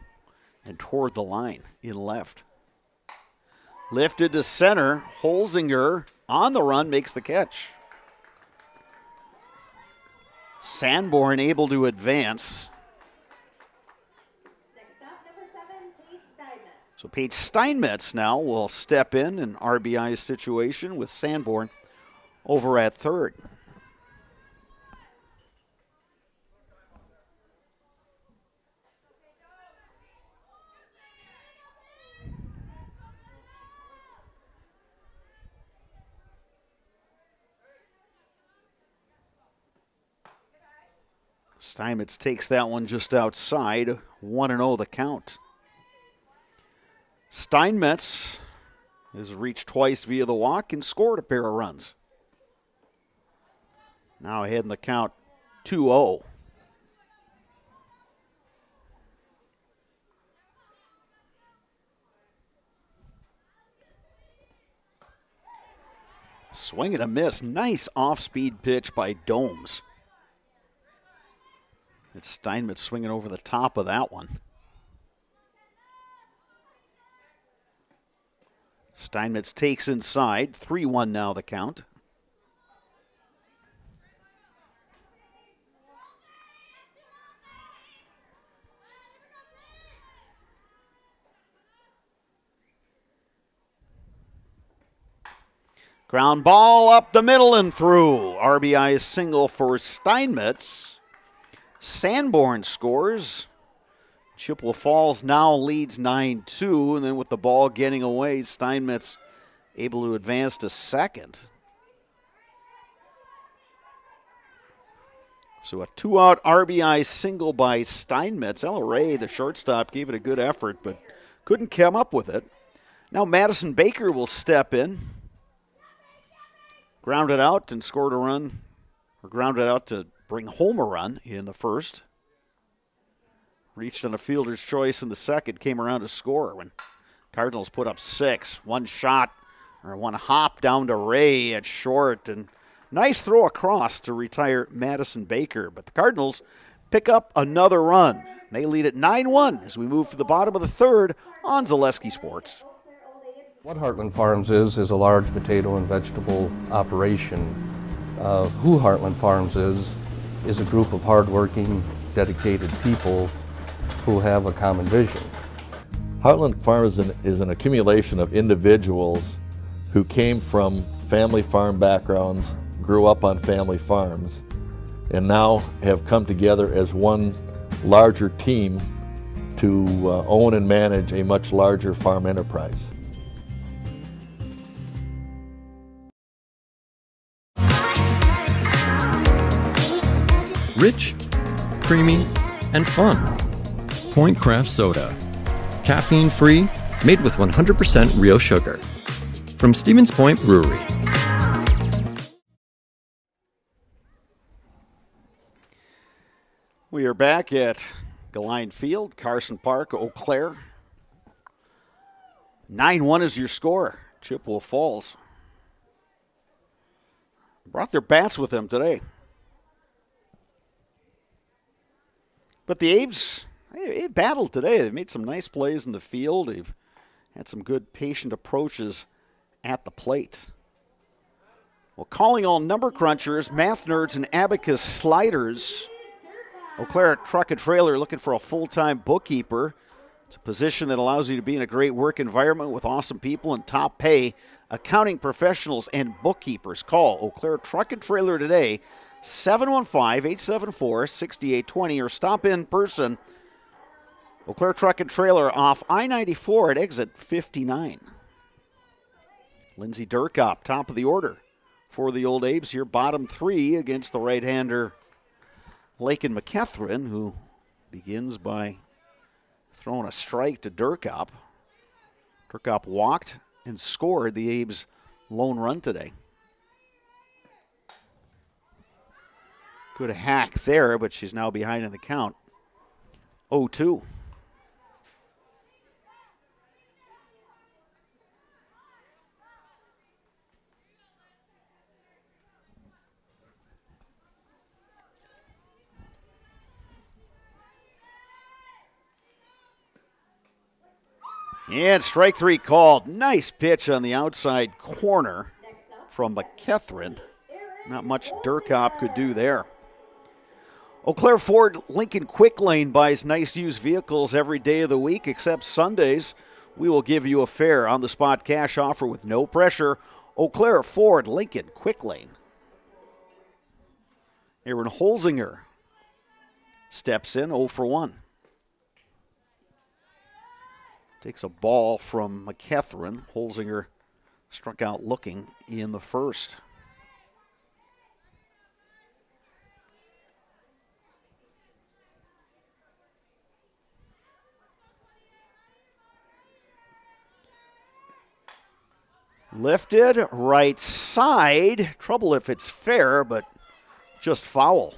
[SPEAKER 1] and toward the line in left. Lifted to center. Holzinger on the run makes the catch. Sanborn able to advance.
[SPEAKER 2] Next up, number 7, Paige Steinmetz.
[SPEAKER 1] So Paige Steinmetz now will step in an RBI situation with Sanborn over at third. Steinmetz takes that one just outside. 1-0 the count. Steinmetz Has reached twice via the walk and scored a pair of runs. Now ahead in the count 2-0. Swing and a miss. Nice off-speed pitch by Domes. It's Steinmetz swinging over the top of that one. Steinmetz takes inside. 3-1 now the count. Ground ball up the middle and through. RBI single for Steinmetz. Sanborn scores. Chippewa Falls now leads 9-2, and then with the ball getting away, Steinmetz able to advance to second. So a 2-out RBI single by Steinmetz. El Rey, the shortstop, gave it a good effort, but couldn't come up with it. Now Madison Baker will step in. Grounded out and scored a run, or grounded out to bring home a run in the first. Reached on a fielder's choice in the second, came around to score when Cardinals put up 6. One shot, or one hop down to Ray at short, and nice throw across to retire Madison Baker. But the Cardinals pick up another run. They lead at 9-1 as we move to the bottom of the third on Zaleski Sports.
[SPEAKER 10] What Heartland Farms is a large potato and vegetable operation. Who Heartland Farms is a group of hardworking, dedicated people who have a common vision.
[SPEAKER 11] Heartland Farms is an accumulation of individuals who came from family farm backgrounds, grew up on family farms, and now have come together as one larger team to own and manage a much larger farm enterprise.
[SPEAKER 12] Rich, creamy, and fun. Point Craft Soda. Caffeine-free, made with 100% real sugar. From Stevens Point Brewery.
[SPEAKER 1] We are back at Galine Field, Carson Park, Eau Claire. 9-1 is your score. Chippewa Falls brought their bats with them today. But the Abes, they battled today. They made some nice plays in the field. They've had some good patient approaches at the plate. Well, calling all number crunchers, math nerds, and abacus sliders. Eau Claire Truck and Trailer looking for a full-time bookkeeper. It's a position that allows you to be in a great work environment with awesome people and top pay. Accounting professionals and bookkeepers. Call Eau Claire Truck and Trailer today, 715-874-6820, or stop in person. Eau Claire Truck and Trailer off I-94 at exit 59. Lindsey Durkop, top of the order for the Old Abes here, bottom 3 against the right-hander Lakin McKethrin, who begins by throwing a strike to Durkop. Durkop walked and scored the Abes' lone run today. Good hack there, but she's now behind in the count. 0-2. And strike 3 called. Nice pitch on the outside corner from McKethrin. Not much Durkop could do there. Eau Claire Ford Lincoln Quick Lane buys nice used vehicles every day of the week except Sundays. We will give you a fair on-the-spot cash offer with no pressure. Eau Claire Ford Lincoln Quick Lane. Aaron Holzinger steps in 0 for 1. Takes a ball from McKethrin. Holzinger struck out looking in the first. Lifted, right side. Trouble if it's fair, but just foul.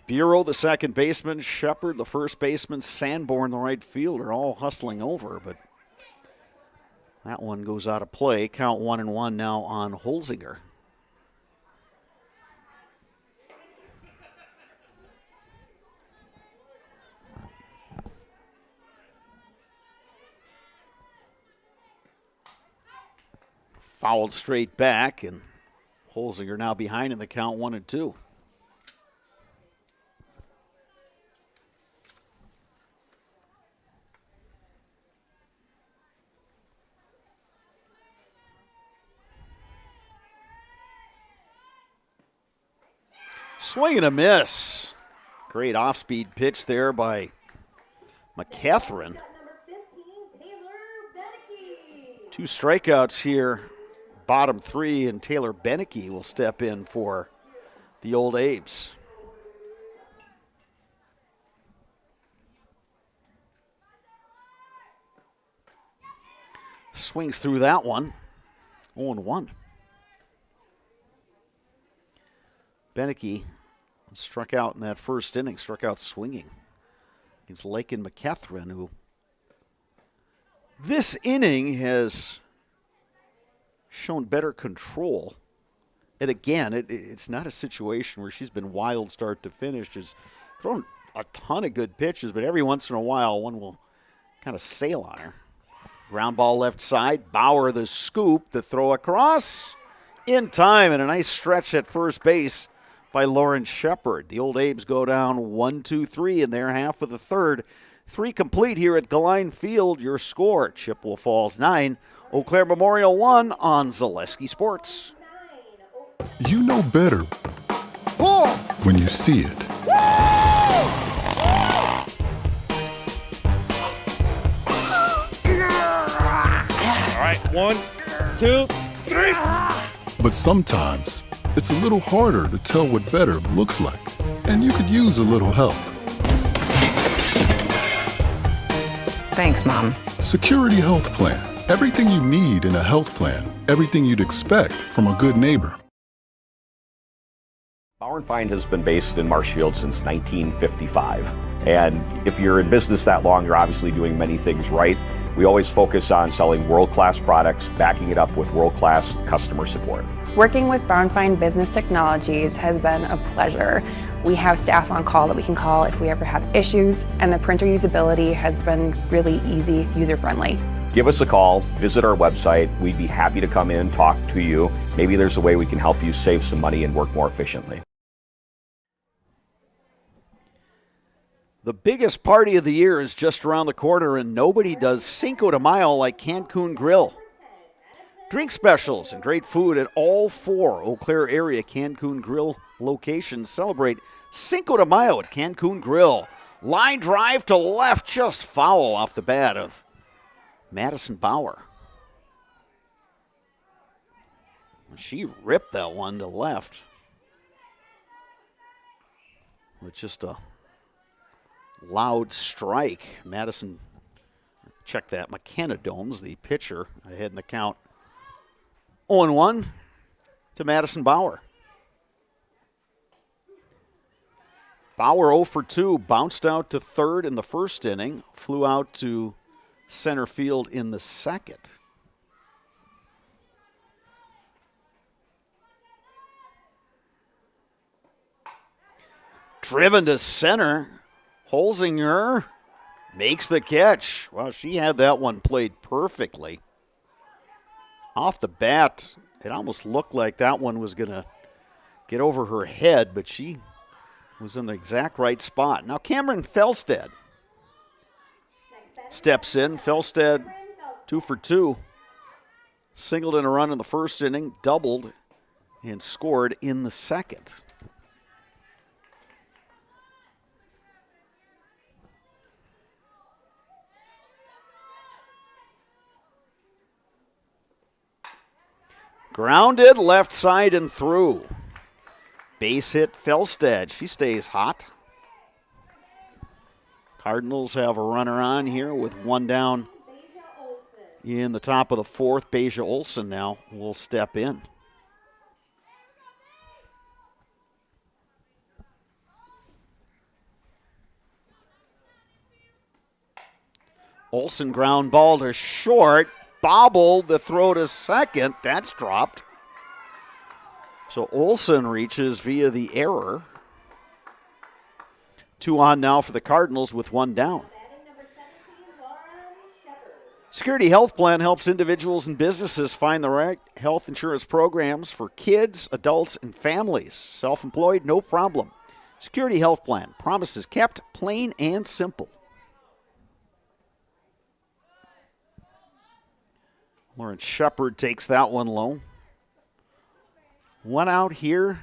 [SPEAKER 1] Bureau, the second baseman, Shepard, the first baseman, Sanborn, the right fielder, all hustling over, but that one goes out of play. Count 1-1 now on Holzinger. Fouled straight back, and Holzinger now behind in the count 1-2. Swing and a miss. Great off-speed pitch there by McCatherine. 2 strikeouts here. Bottom 3, and Taylor Beneke will step in for the Old Abes. Swings through that one. 0-1. Beneke struck out in that first inning, struck out swinging against Lakin McCatherine, who this inning has shown better control. And again, it's not a situation where she's been wild start to finish. She's thrown a ton of good pitches, but every once in a while one will kind of sail on her. Ground ball left side. Bauer the scoop, the throw across in time, and a nice stretch at first base by Lauren Shepard. The Old Abes go down 1-2-3 in their half of the third. 3 complete here at Galine Field. Your score, Chippewa Falls 9, Eau Claire Memorial 1 on Zaleski Sports.
[SPEAKER 3] You know better when you see it.
[SPEAKER 13] All right, 1, 2, 3.
[SPEAKER 3] But sometimes it's a little harder to tell what better looks like, and you could use a little help.
[SPEAKER 5] Thanks, Mom.
[SPEAKER 3] Security Health Plan. Everything you need in a health plan. Everything you'd expect from a good neighbor.
[SPEAKER 14] Bauer & Feind has been based in Marshfield since 1955. And if you're in business that long, you're obviously doing many things right. We always focus on selling world-class products, backing it up with world-class customer support.
[SPEAKER 15] Working with Bauer & Feind Business Technologies has been a pleasure. We have staff on call that we can call if we ever have issues, and the printer usability has been really easy, user-friendly.
[SPEAKER 14] Give us a call, visit our website. We'd be happy to come in, talk to you. Maybe there's a way we can help you save some money and work more efficiently.
[SPEAKER 1] The biggest party of the year is just around the corner, and nobody does Cinco de Mayo like Cancun Grill. Drink specials and great food at all 4 Eau Claire area Cancun Grill locations. Celebrate Cinco de Mayo at Cancun Grill. Line drive to left, just foul off the bat of Madison Bauer. She ripped that one to left with just a loud strike. Madison, check that. McKenna Domes, the pitcher, ahead in the count. 0-1 to Madison Bauer. Bauer 0 for 2, bounced out to third in the first inning, flew out to center field in the second. Driven to center. Holzinger makes the catch. Well, she had that one played perfectly. Off the bat, it almost looked like that one was going to get over her head, but she was in the exact right spot. Now Cameron Felstead steps in. Felstead 2 for 2. Singled in a run in the first inning, doubled, and scored in the second. Grounded left side and through. Base hit Felstead. She stays hot. Cardinals have a runner on here with one down in the top of the fourth. Beja Olson now will step in. Olson ground ball to short. Bobbled the throw to second. That's dropped. So Olson reaches via the error. 2 on now for the Cardinals with 1 down. Security Health Plan helps individuals and businesses find the right health insurance programs for kids, adults, and families. Self-employed, no problem. Security Health Plan. Promises kept, plain and simple. Lauren Shepard takes that one low. 1 out here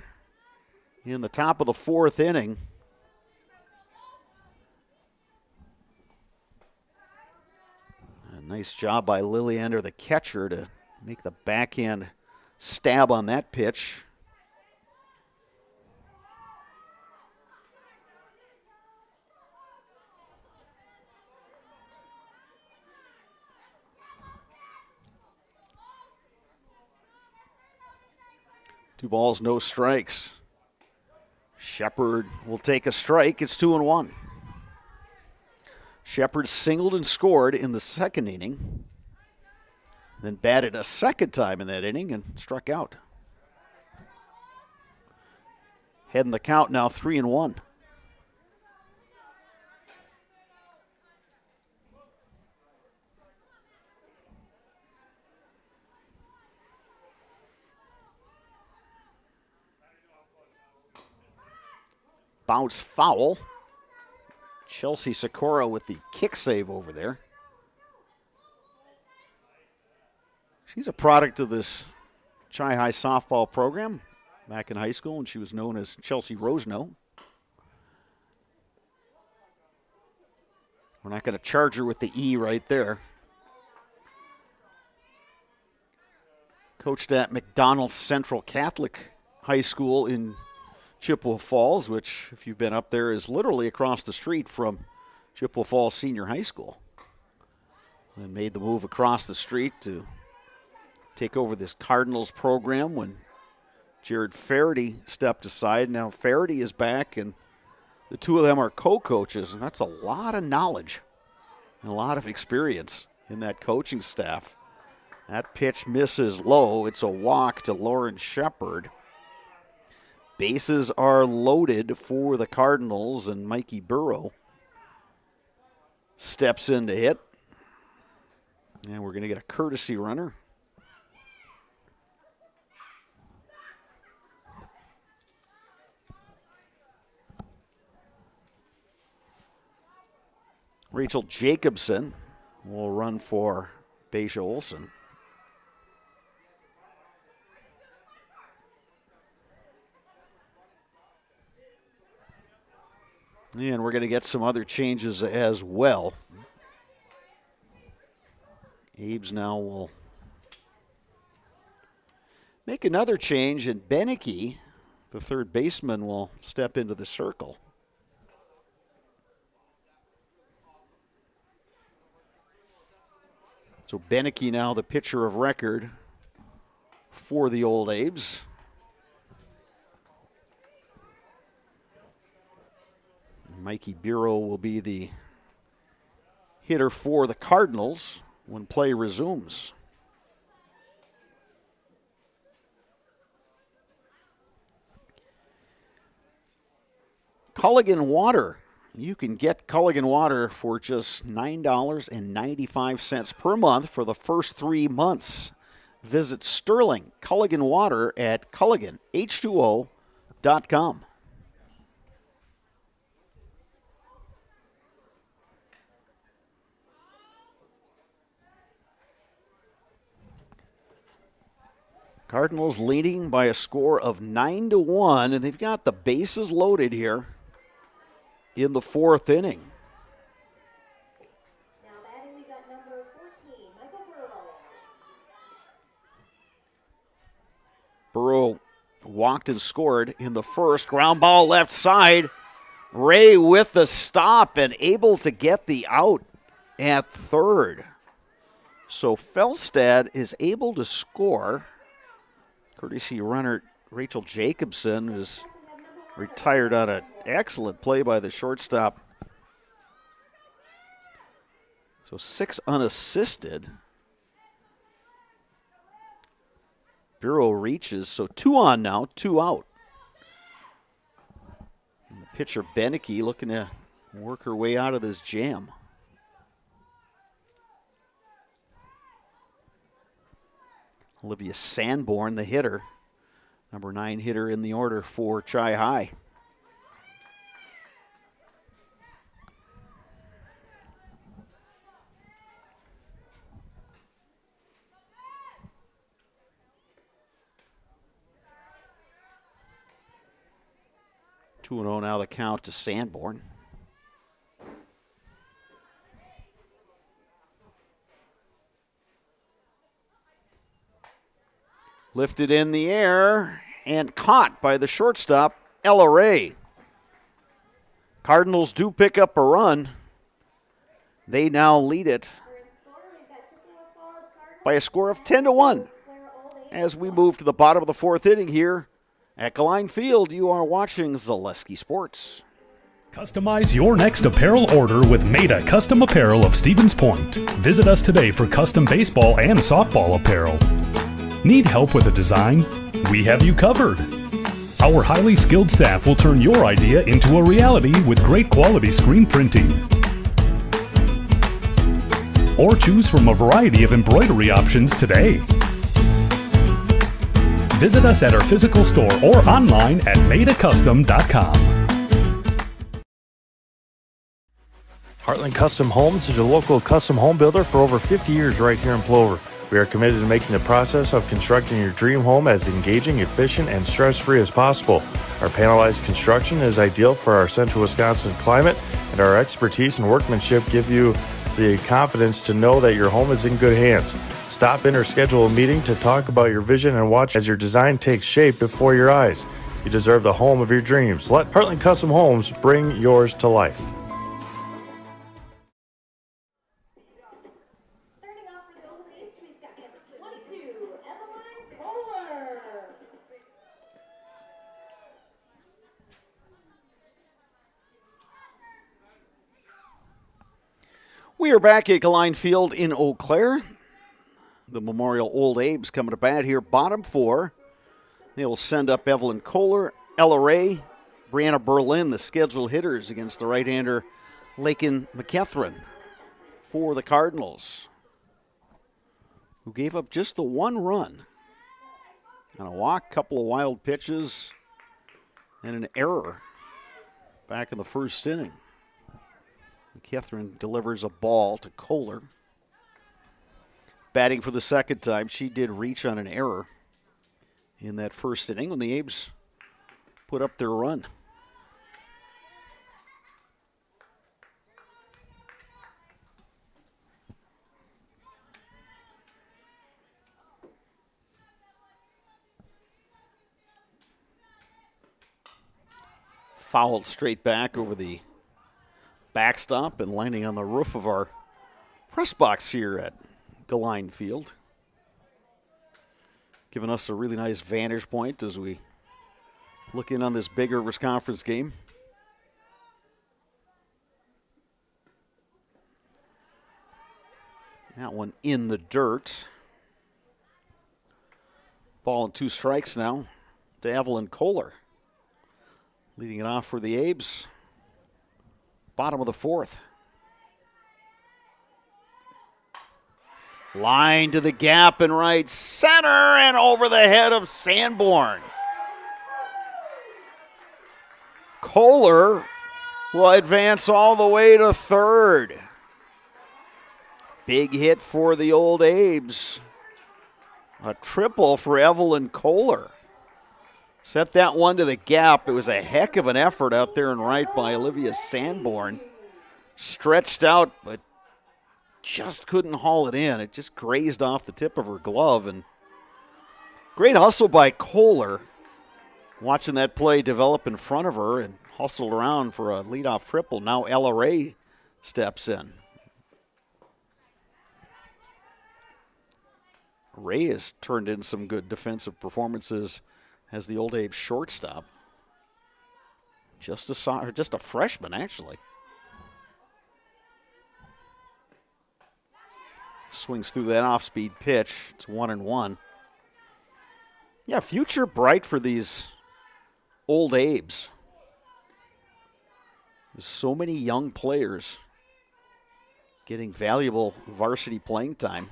[SPEAKER 1] in the top of the 4th inning. A nice job by Lilliander, the catcher, to make the backhand stab on that pitch. Two balls, no strikes. Shepard will take a strike. It's 2-1. Shepard singled and scored in the 2nd inning, then batted a 2nd time in that inning and struck out. Heading the count now 3-1. Bounce foul. Chelsea Sikora with the kick save over there. She's a product of this Chi-High softball program back in high school, and she was known as Chelsea Rosno. We're not going to charge her with the E right there. Coached at McDonald Central Catholic High School in Chippewa Falls, which, if you've been up there, is literally across the street from Chippewa Falls Senior High School. And made the move across the street to take over this Cardinals program when Jared Faraday stepped aside. Now Faraday is back, and the two of them are co-coaches, and that's a lot of knowledge and a lot of experience in that coaching staff. That pitch misses low. It's a walk to Lauren Shepard. Bases are loaded for the Cardinals, and Mikey Burrow steps in to hit. And we're going to get a courtesy runner. Rachel Jacobson will run for Beja Olson. And we're going to get some other changes as well. Abe's now will make another change, and Beneke, the third baseman, will step into the circle. So Beneke now the pitcher of record for the Old Abes. Mikey Bureau will be the hitter for the Cardinals when play resumes. Culligan Water. You can get Culligan Water for just $9.95 per month for the first 3 months. Visit Sterling Culligan Water at CulliganH2O.com. Cardinals leading by a score of 9-1, and they've got the bases loaded here in the 4th inning.
[SPEAKER 2] Now batting, we got number 14, Michael Burrow.
[SPEAKER 1] Burrow walked and scored in the first. Ground ball left side. Ray with the stop and able to get the out at third. So Felstad is able to score. Courtesy runner Rachel Jacobson is retired on an excellent play by the shortstop. So 6 unassisted. Bureau reaches, so 2 on now, 2 out. And the pitcher Beneke looking to work her way out of this jam. Olivia Sanborn, the hitter. Number 9 hitter in the order for Chi High. Two and 0 now the count to Sanborn. Lifted in the air and caught by the shortstop, Ella Ray. Cardinals do pick up a run. They now lead it by a score of 10-1. As we move to the bottom of the 4th inning here at Galine Field, you are watching Zaleski Sports.
[SPEAKER 16] Customize your next apparel order with Maida Custom Apparel of Stevens Point. Visit us today for custom baseball and softball apparel. Need help with a design? We have you covered. Our highly skilled staff will turn your idea into a reality with great quality screen printing. Or choose from a variety of embroidery options today. Visit us at our physical store or online at maidacustom.com.
[SPEAKER 17] Heartland Custom Homes is your local custom home builder for over 50 years right here in Plover. We are committed to making the process of constructing your dream home as engaging, efficient, and stress-free as possible. Our panelized construction is ideal for our central Wisconsin climate, and our expertise and workmanship give you the confidence to know that your home is in good hands. Stop in or schedule a meeting to talk about your vision and watch as your design takes shape before your eyes. You deserve the home of your dreams. Let Heartland Custom Homes bring yours to life.
[SPEAKER 1] We are back at Galine Field in Eau Claire. The Memorial Old Abe's coming to bat here. Bottom 4. They will send up Evelyn Kohler, Ella Ray, Brianna Berlin, the scheduled hitters against the right-hander Lakin McKethrin for the Cardinals, who gave up just the 1 run on a walk, couple of wild pitches, and an error back in the 1st inning. McKethrin delivers a ball to Kohler. Batting for the 2nd time, she did reach on an error in that 1st inning when the Abes put up their run. Fouled straight back over the backstop and landing on the roof of our press box here at Galine Field. Giving us a really nice vantage point as we look in on this Big Rivers Conference game. That one in the dirt. Ball and 2 strikes now to Evelyn Kohler. Leading it off for the Abes. Bottom of the 4th. Line to the gap in right center and over the head of Sanborn. Kohler will advance all the way to 3rd. Big hit for the Old Abes. A triple for Evelyn Kohler. Set that one to the gap. It was a heck of an effort out there in right by Olivia Sanborn. Stretched out, but just couldn't haul it in. It just grazed off the tip of her glove. And great hustle by Kohler. Watching that play develop in front of her and hustled around for a leadoff triple. Now Ella Ray steps in. Ray has turned in some good defensive performances as the Old Abe shortstop. Just a freshman, actually. Swings through that off-speed pitch. It's 1-1. Yeah, future bright for these Old Abes. There's so many young players getting valuable varsity playing time.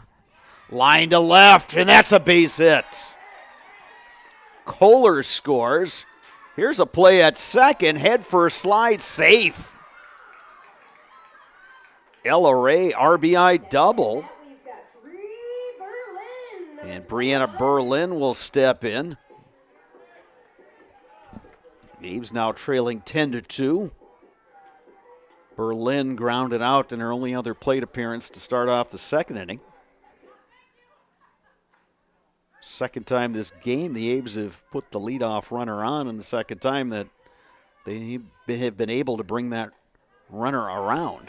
[SPEAKER 1] Line to left, and that's a base hit. Kohler scores. Here's a play at second. Head first slide, safe. LRA RBI double. And Brianna Berlin will step in. Abe's now trailing 10-2. Berlin grounded out in her only other plate appearance to start off the second inning. Second time this game, the Abes have put the leadoff runner on, and the second time that they have been able to bring that runner around.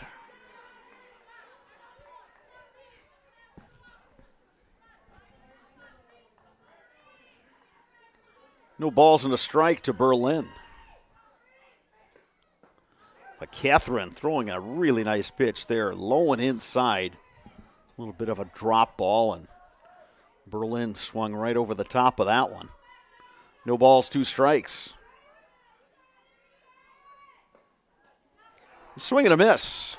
[SPEAKER 1] No balls and a strike to Berlin. But Catherine throwing a really nice pitch there, low and inside. A little bit of a drop ball, and Berlin swung right over the top of that one. No balls, 2 strikes. Swing and a miss.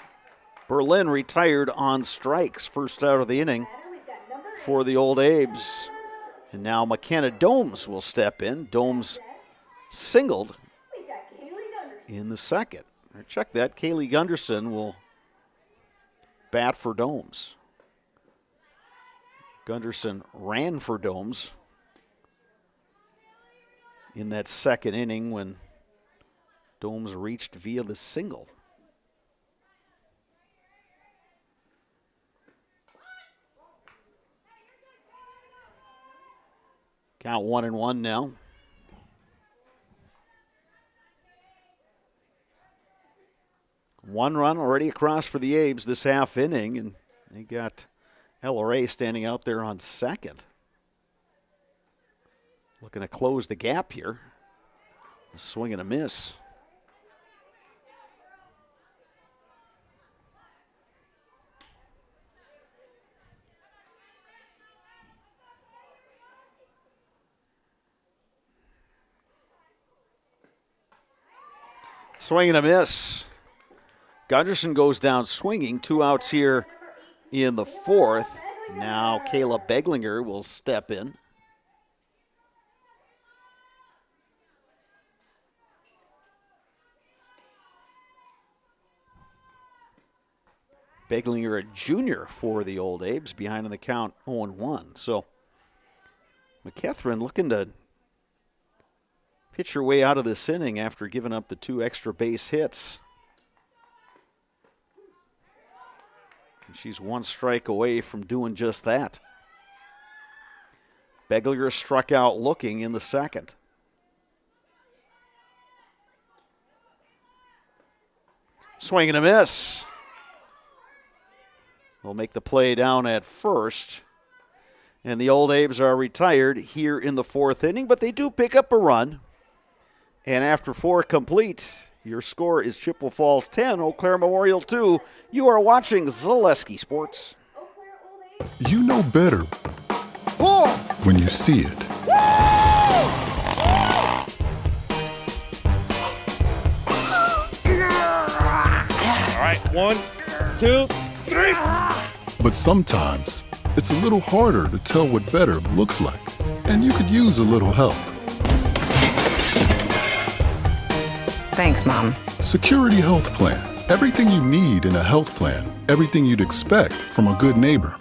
[SPEAKER 1] Berlin retired on strikes. First out of the inning for the Old Abes. And now McKenna Domes will step in. Domes singled in the second. Check that. Kaylee Gunderson will bat for Domes. Gunderson ran for Domes in that second inning when Domes reached via the single. Count 1-1 now. One run already across for the Abes this half inning, and they got LRA standing out there on second. Looking to close the gap here. A swing and a miss. Swing and a miss. Gunderson goes down swinging. 2 outs here in the fourth. Now Kayla Beglinger will step in. Beglinger, a junior for the Old Abes, behind in the count 0-1. So McCatherine looking to pitch her way out of this inning after giving up the 2 extra base hits. And she's 1 strike away from doing just that. Beglinger struck out looking in the second. Swing and a miss. They'll make the play down at first. And the Old Abes are retired here in the fourth inning, but they do pick up a run. And after 4 complete, your score is Chippewa Falls 10, Eau Claire Memorial 2. You are watching Zaleski Sports.
[SPEAKER 3] You know better when you see it.
[SPEAKER 13] All right, 1, 2, 3.
[SPEAKER 3] But sometimes it's a little harder to tell what better looks like, and you could use a little help.
[SPEAKER 5] Thanks, Mom.
[SPEAKER 3] Security Health Plan. Everything you need in a health plan. Everything you'd expect from a good neighbor.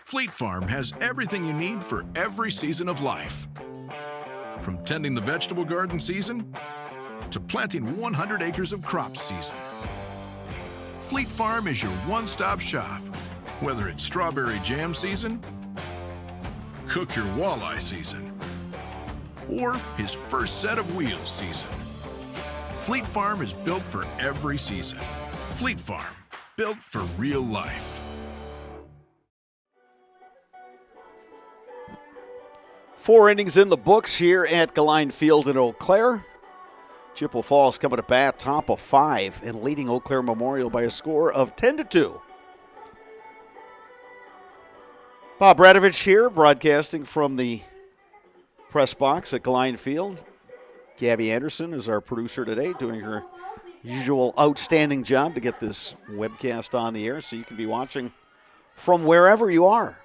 [SPEAKER 6] Fleet Farm has everything you need for every season of life. From tending the vegetable garden season to planting 100 acres of crop season. Fleet Farm is your one-stop shop. Whether it's strawberry jam season, cook your walleye season, or his first set of wheels season. Fleet Farm is built for every season. Fleet Farm, built for real life.
[SPEAKER 1] 4 innings in the books here at Galine Field in Eau Claire. Chippewa Falls coming to bat, top of 5, and leading Eau Claire Memorial by a score of 10-2. Bob Radovich here, broadcasting from the press box at Galine Field. Gabby Anderson is our producer today, doing her usual outstanding job to get this webcast on the air so you can be watching from wherever you are,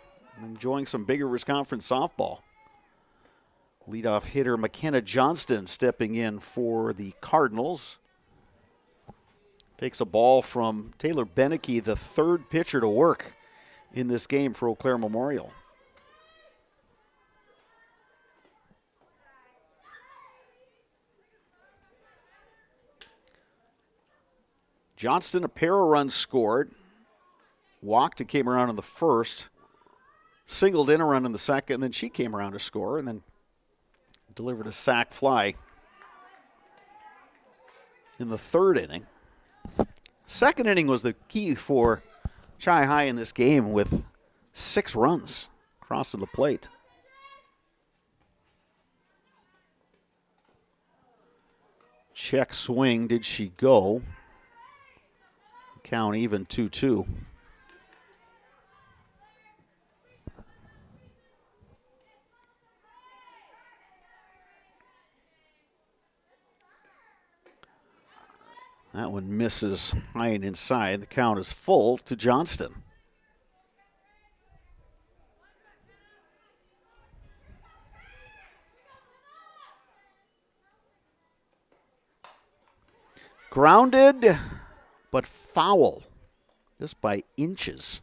[SPEAKER 1] enjoying some Big Rivers Conference softball. Leadoff hitter McKenna Johnston stepping in for the Cardinals. Takes a ball from Taylor Beneke, the third pitcher to work in this game for Eau Claire Memorial. Johnston, a pair of runs scored. Walked and came around in the first. Singled in a run in the second, and then she came around to score, and then delivered a sac fly in the third inning. Second inning was the key for Chi High in this game with 6 runs crossing the plate. Check swing, did she go? Count even 2-2. That one misses high and inside. The count is full to Johnston. Grounded, but foul, just by inches.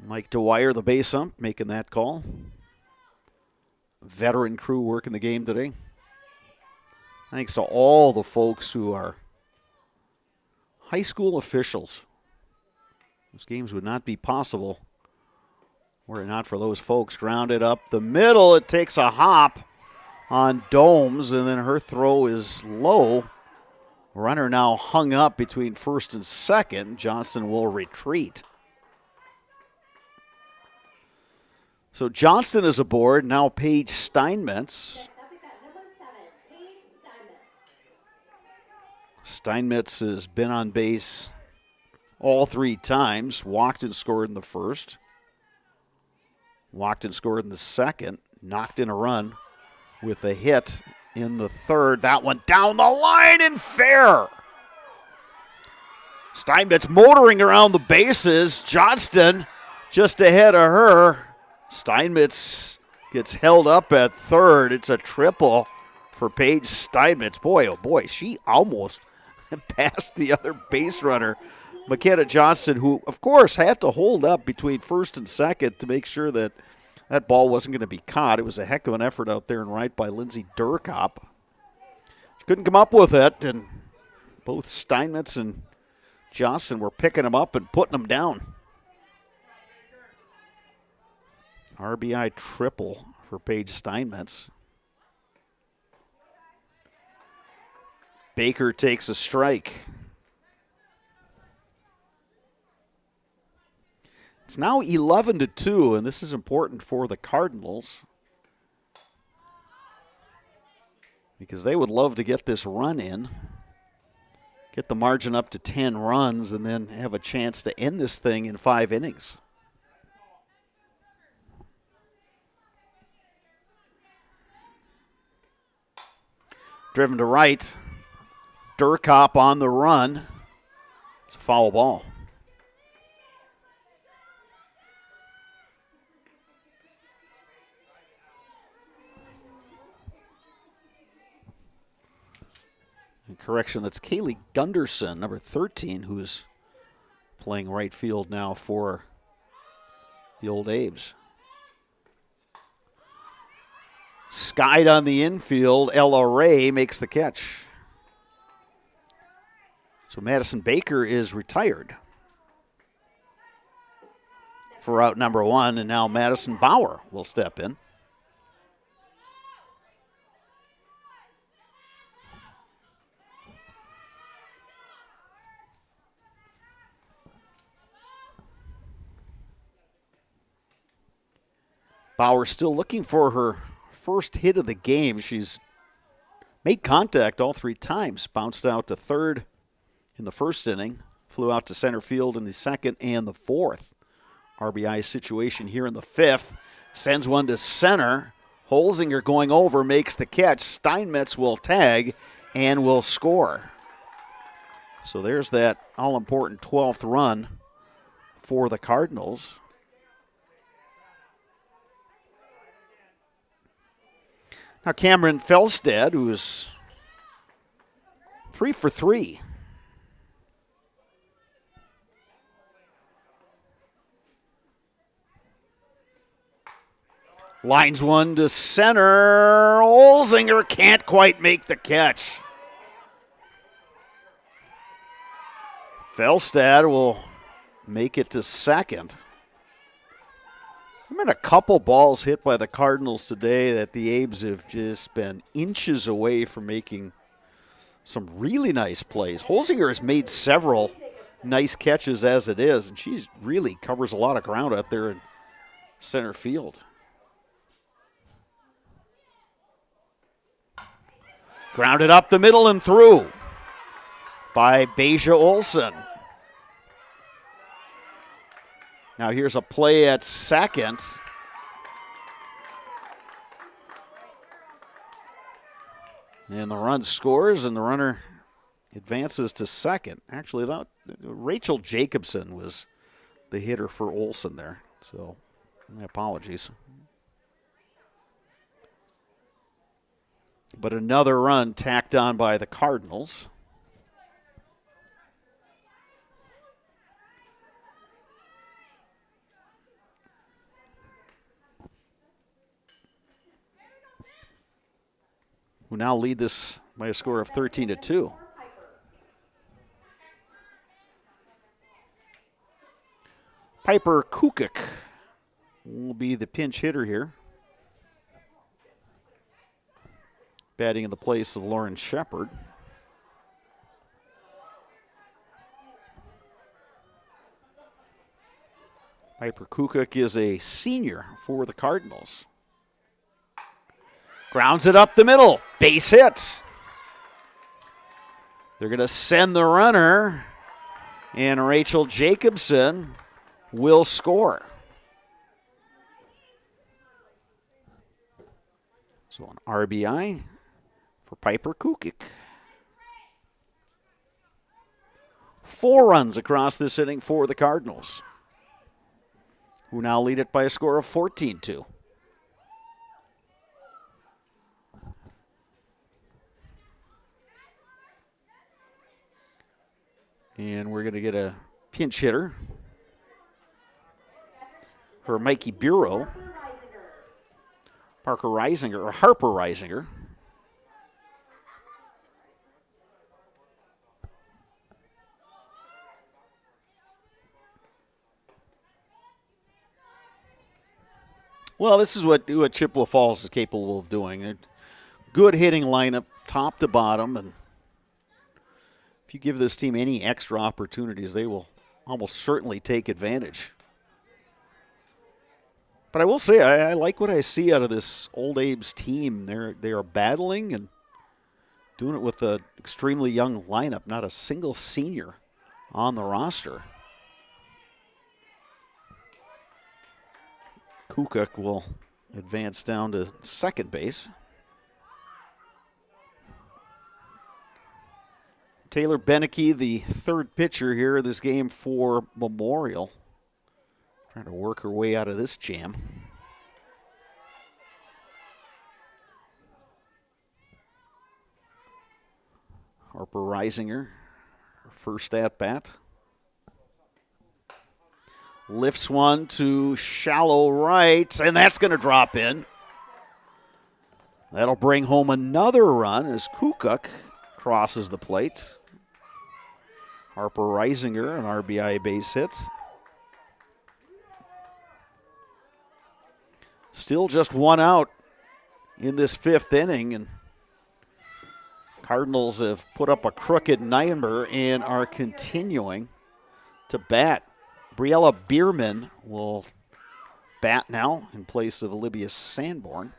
[SPEAKER 1] Mike Dwyer, the base ump, making that call. Veteran crew working the game today. Thanks to all the folks who are high school officials. Those games would not be possible were it not for those folks. Grounded up the middle. It takes a hop on Domes, and then her throw is low. Runner now hung up between first and second. Johnson will retreat. So Johnston is aboard. Now Paige Steinmetz. Steinmetz has been on base all 3 times. Walked and scored in the first. Walked and scored in the second. Knocked in a run with a hit in the third. That one down the line and fair. Steinmetz motoring around the bases. Johnston just ahead of her. Steinmetz gets held up at third. It's a triple for Paige Steinmetz. Boy, oh boy, she almost passed the other base runner, McKenna Johnston, who, of course, had to hold up between first and second to make sure that that ball wasn't going to be caught. It was a heck of an effort out there and right by Lindsay Durkop. She couldn't come up with it, and both Steinmetz and Johnston were picking them up and putting them down. RBI triple for Paige Steinmetz. Baker takes a strike. It's now 11-2, and this is important for the Cardinals because they would love to get this run in, get the margin up to 10 runs, and then have a chance to end this thing in 5 innings. Driven to right. Durkop on the run. It's a foul ball. And correction, that's Kaylee Gunderson, number 13, who's playing right field now for the Old Abes. Skied on the infield. Ella Ray makes the catch. So Madison Baker is retired for out number 1, and now Madison Bauer will step in. Bauer still looking for her first hit of the game. She's made contact all 3 times. Bounced out to third in the first inning. Flew out to center field in the second and the fourth. RBI situation here in the fifth. Sends one to center. Holzinger going over, makes the catch. Steinmetz will tag and will score. So there's that all-important 12th run for the Cardinals. Now Cameron Felstad, who's 3 for 3. Lines one to center. Holzinger can't quite make the catch. Felstad will make it to second. There have been a couple balls hit by the Cardinals today that the Abes have just been inches away from making some really nice plays. Holzinger has made several nice catches as it is, and she really covers a lot of ground out there in center field. Grounded up the middle and through by Beja Olsen. Now here's a play at second. And the run scores, and the runner advances to second. Actually, Rachel Jacobson was the hitter for Olsen there. So, my apologies. But another run tacked on by the Cardinals. Who now lead this by a score of 13-2. Piper Kukik will be the pinch hitter here. Batting in the place of Lauren Shepard. Piper Kukik is a senior for the Cardinals. Grounds it up the middle. Base hit. They're going to send the runner, and Rachel Jacobson will score. So an RBI for Piper Kukik. 4 runs across this inning for the Cardinals, who now lead it by a score of 14-2. And we're going to get a pinch hitter for Mikey Bureau. Harper Reisinger. Well, this is what Chippewa Falls is capable of doing. A good hitting lineup, top to bottom, and if you give this team any extra opportunities, they will almost certainly take advantage. But I will say, I like what I see out of this Old Abe's team. They are battling and doing it with an extremely young lineup, not a single senior on the roster. Kukik will advance down to second base. Taylor Beneke, the third pitcher here of this game for Memorial. Trying to work her way out of this jam. Harper Reisinger, first at bat. Lifts one to shallow right, and that's going to drop in. That'll bring home another run as Kukik crosses the plate. Harper Reisinger, an RBI base hit. Still just 1 out in this 5th inning, and Cardinals have put up a crooked number and are continuing to bat. Briella Bierman will bat now in place of Olivia Sanborn.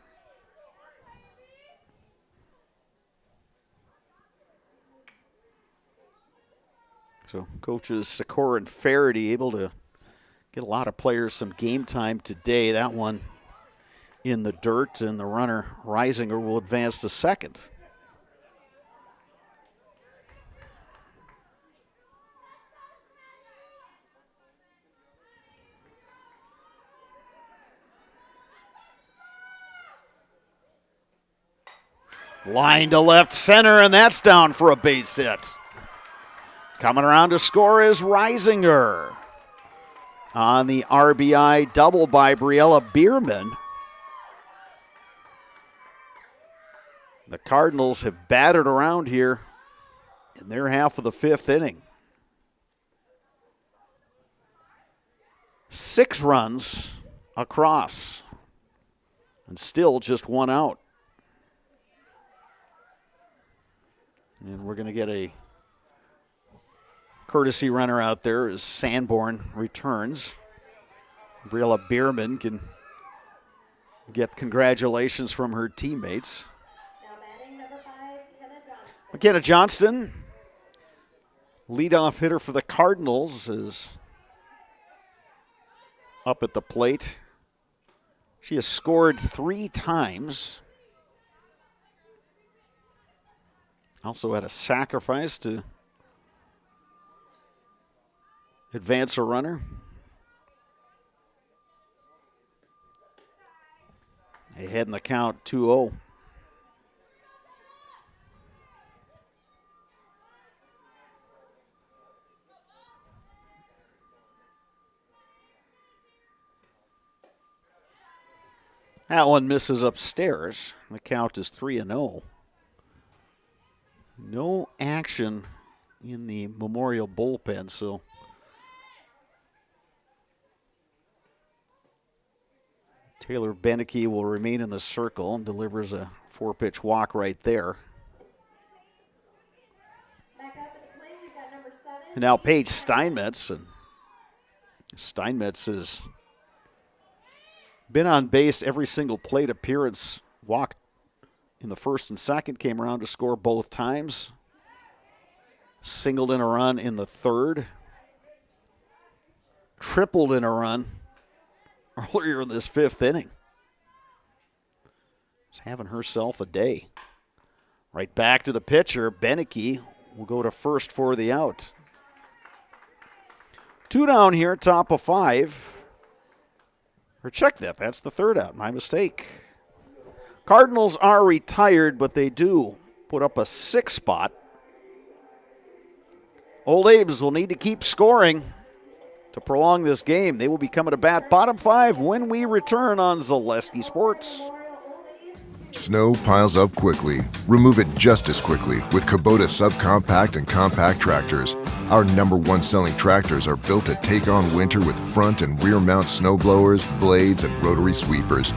[SPEAKER 1] So coaches Sikora and Faraday able to get a lot of players some game time today. That one in the dirt, and the runner Reisinger will advance to second. Line to left center, and that's down for a base hit. Coming around to score is Reisinger. On the RBI double by Briella Bierman. The Cardinals have battered around here in their half of the fifth inning. 6 runs across, and still just 1 out. And we're going to get a courtesy runner out there as Sanborn returns. Briella Bierman can get congratulations from her teammates. McKenna Johnston, leadoff hitter for the Cardinals, is up at the plate. She has scored 3 times. Also had a sacrifice to advance a runner. Ahead in the count, 2-0. That one misses upstairs. The count is 3-0. No action in the Memorial bullpen, so Taylor Beneke will remain in the circle and delivers a 4-pitch walk right there. And now Paige Steinmetz, and Steinmetz has been on base every single plate appearance, walked in the first and second, came around to score both times. Singled in a run in the third. Tripled in a run earlier in this 5th inning. She's having herself a day. Right back to the pitcher. Beneke will go to first for the out. 2 down here, top of 5. Or check that. That's the 3rd out. My mistake. Cardinals are retired, but they do put up a 6 spot. Old Abe's will need to keep scoring to prolong this game. They will be coming to bat bottom 5 when we return on Zaleski Sports.
[SPEAKER 7] Snow piles up quickly. Remove it just as quickly with Kubota subcompact and compact tractors. Our #1 selling tractors are built to take on winter with front and rear mount snow blowers, blades, and rotary sweepers.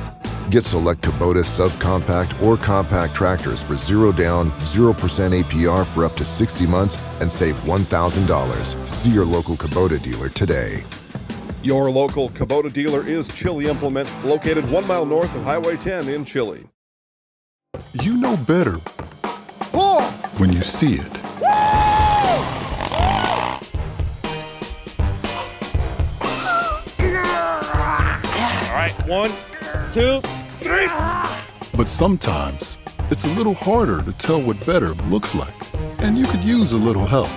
[SPEAKER 7] Get select Kubota subcompact or compact tractors for 0 down, 0% APR for up to 60 months and save $1,000. See your local Kubota dealer today.
[SPEAKER 4] Your local Kubota dealer is Chili Implement, located 1 mile north of Highway 10 in Chili.
[SPEAKER 3] You know better when you see it.
[SPEAKER 13] All right, 1, 2, 3.
[SPEAKER 3] But sometimes it's a little harder to tell what better looks like, and you could use a little help.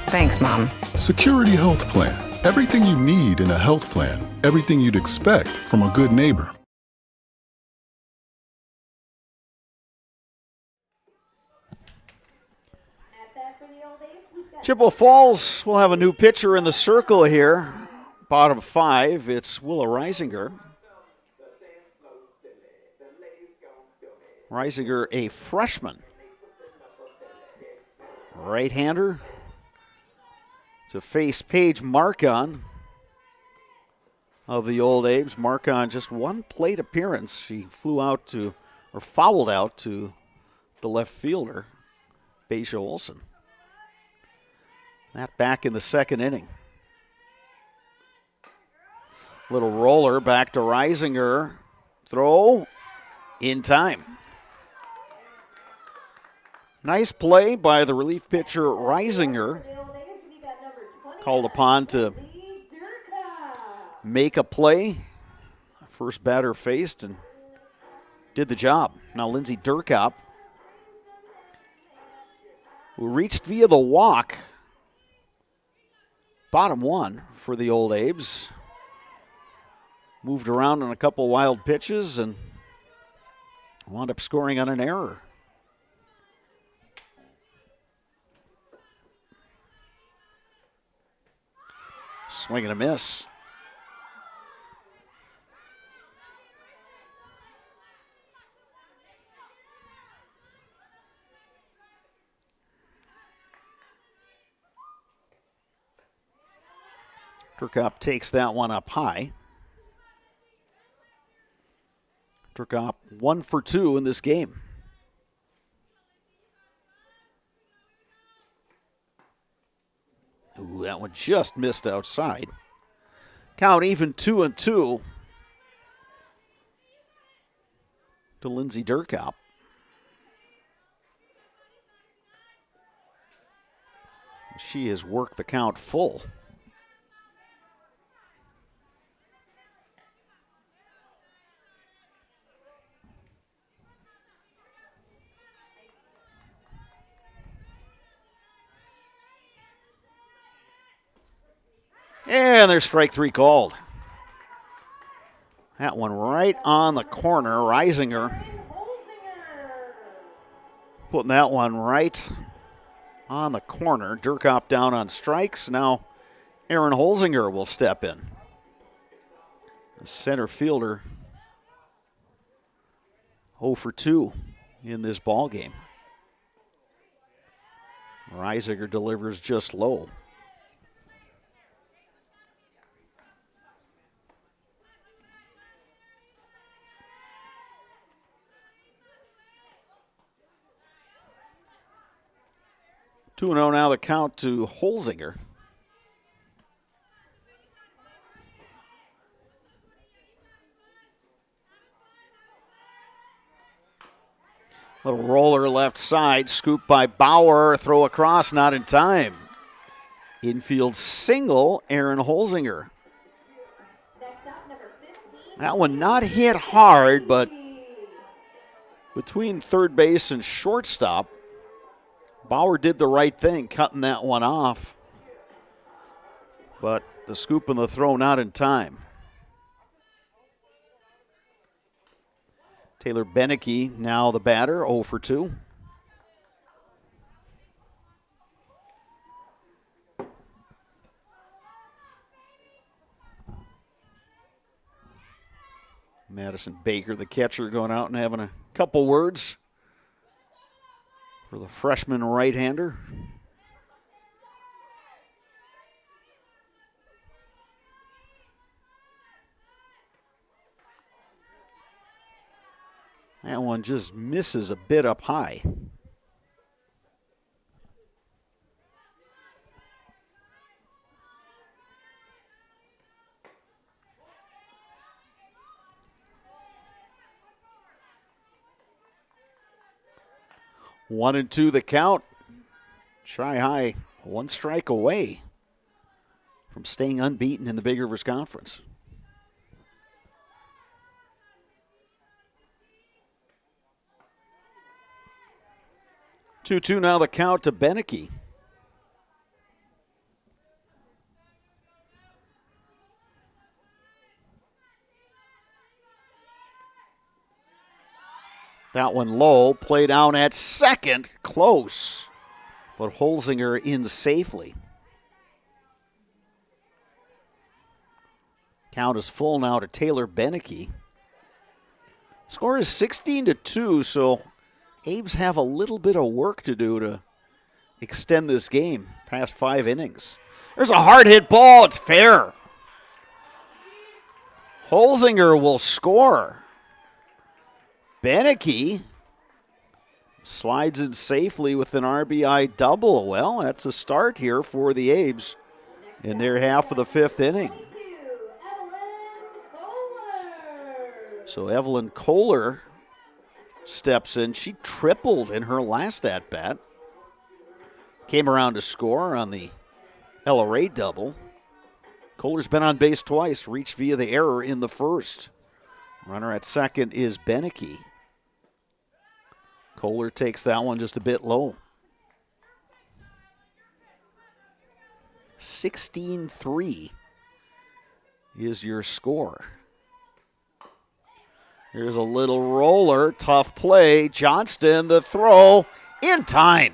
[SPEAKER 5] Thanks, Mom.
[SPEAKER 3] Security Health Plan. Everything you need in a health plan. Everything you'd expect from a good neighbor.
[SPEAKER 1] Chippewa Falls will have a new pitcher in the circle here. Bottom 5, it's Willa Reisinger. Reisinger, a freshman. Right-hander to face Paige Marcon of the Old Abes. Marcon just 1 plate appearance. She fouled out to the left fielder, Beja Olsen. That back in the 2nd inning. Little roller back to Reisinger. Throw in time. Nice play by the relief pitcher Reisinger. Called upon to make a play. First batter faced and did the job. Now Lindsey Durkop, who reached via the walk. Bottom one for the Old Abes. Moved around on a couple wild pitches and wound up scoring on an error. Swing and a miss. Durkop takes that one up high. Durkop 1 for 2 in this game. Ooh, that one just missed outside. Count even 2-2 to Lindsey Durkop. She has worked the count full. And there's strike three called. That one right on the corner. Reisinger putting that one right on the corner. Durkop down on strikes. Now Aaron Holzinger will step in. The center fielder 0 for 2 in this ball game. Reisinger delivers just low. Two 2-0 now the count to Holzinger. Little roller left side, scoop by Bauer, throw across, not in time. Infield single, Aaron Holzinger. That one not hit hard, but between third base and shortstop, Bauer did the right thing, cutting that one off. But the scoop and the throw not in time. Taylor Beneke now the batter, 0 for 2. Madison Baker, the catcher, going out and having a couple words for the freshman right-hander. That one just misses a bit up high. One and two the count. Shy High, one strike away from staying unbeaten in the Big Rivers Conference. Two now the count to Beneke. That one low, play down at second, close, but Holzinger in safely. Count is full now to Taylor Beneke. Score is 16-2, so Abes have a little bit of work to do to extend this game past 5 innings. There's a hard hit ball, it's fair. Holzinger will score. Beneke slides in safely with an RBI double. Well, that's a start here for the Abes in their half of the 5th inning. So Evelyn Kohler steps in. She tripled in her last at-bat. Came around to score on the Ella Ray double. Kohler's been on base twice, reached via the error in the first. Runner at second is Beneke. Kohler takes that one just a bit low. 16-3 is your score. Here's a little roller, tough play. Johnston, the throw, in time.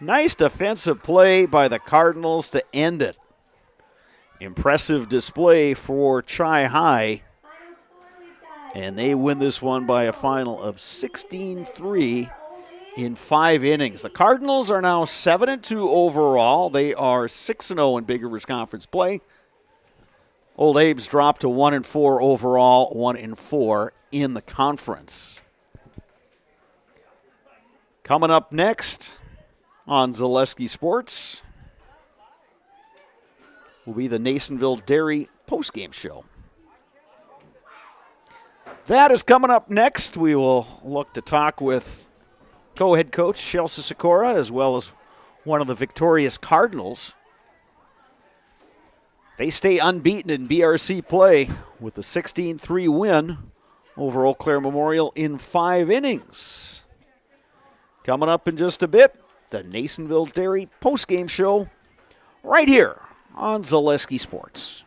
[SPEAKER 1] Nice defensive play by the Cardinals to end it. Impressive display for Chi High. And they win this one by a final of 16-3 in 5 innings. The Cardinals are now 7-2 overall. They are 6-0 in Big Rivers Conference play. Old Abe's dropped to 1-4 overall, 1-4 in the conference. Coming up next on Zaleski Sports will be the Nasonville Dairy postgame show. That is coming up next. We will look to talk with co-head coach Chelsea Sikora as well as one of the victorious Cardinals. They stay unbeaten in BRC play with a 16-3 win over Eau Claire Memorial in 5 innings. Coming up in just a bit, the Nasonville Dairy postgame show right here on Zaleski Sports.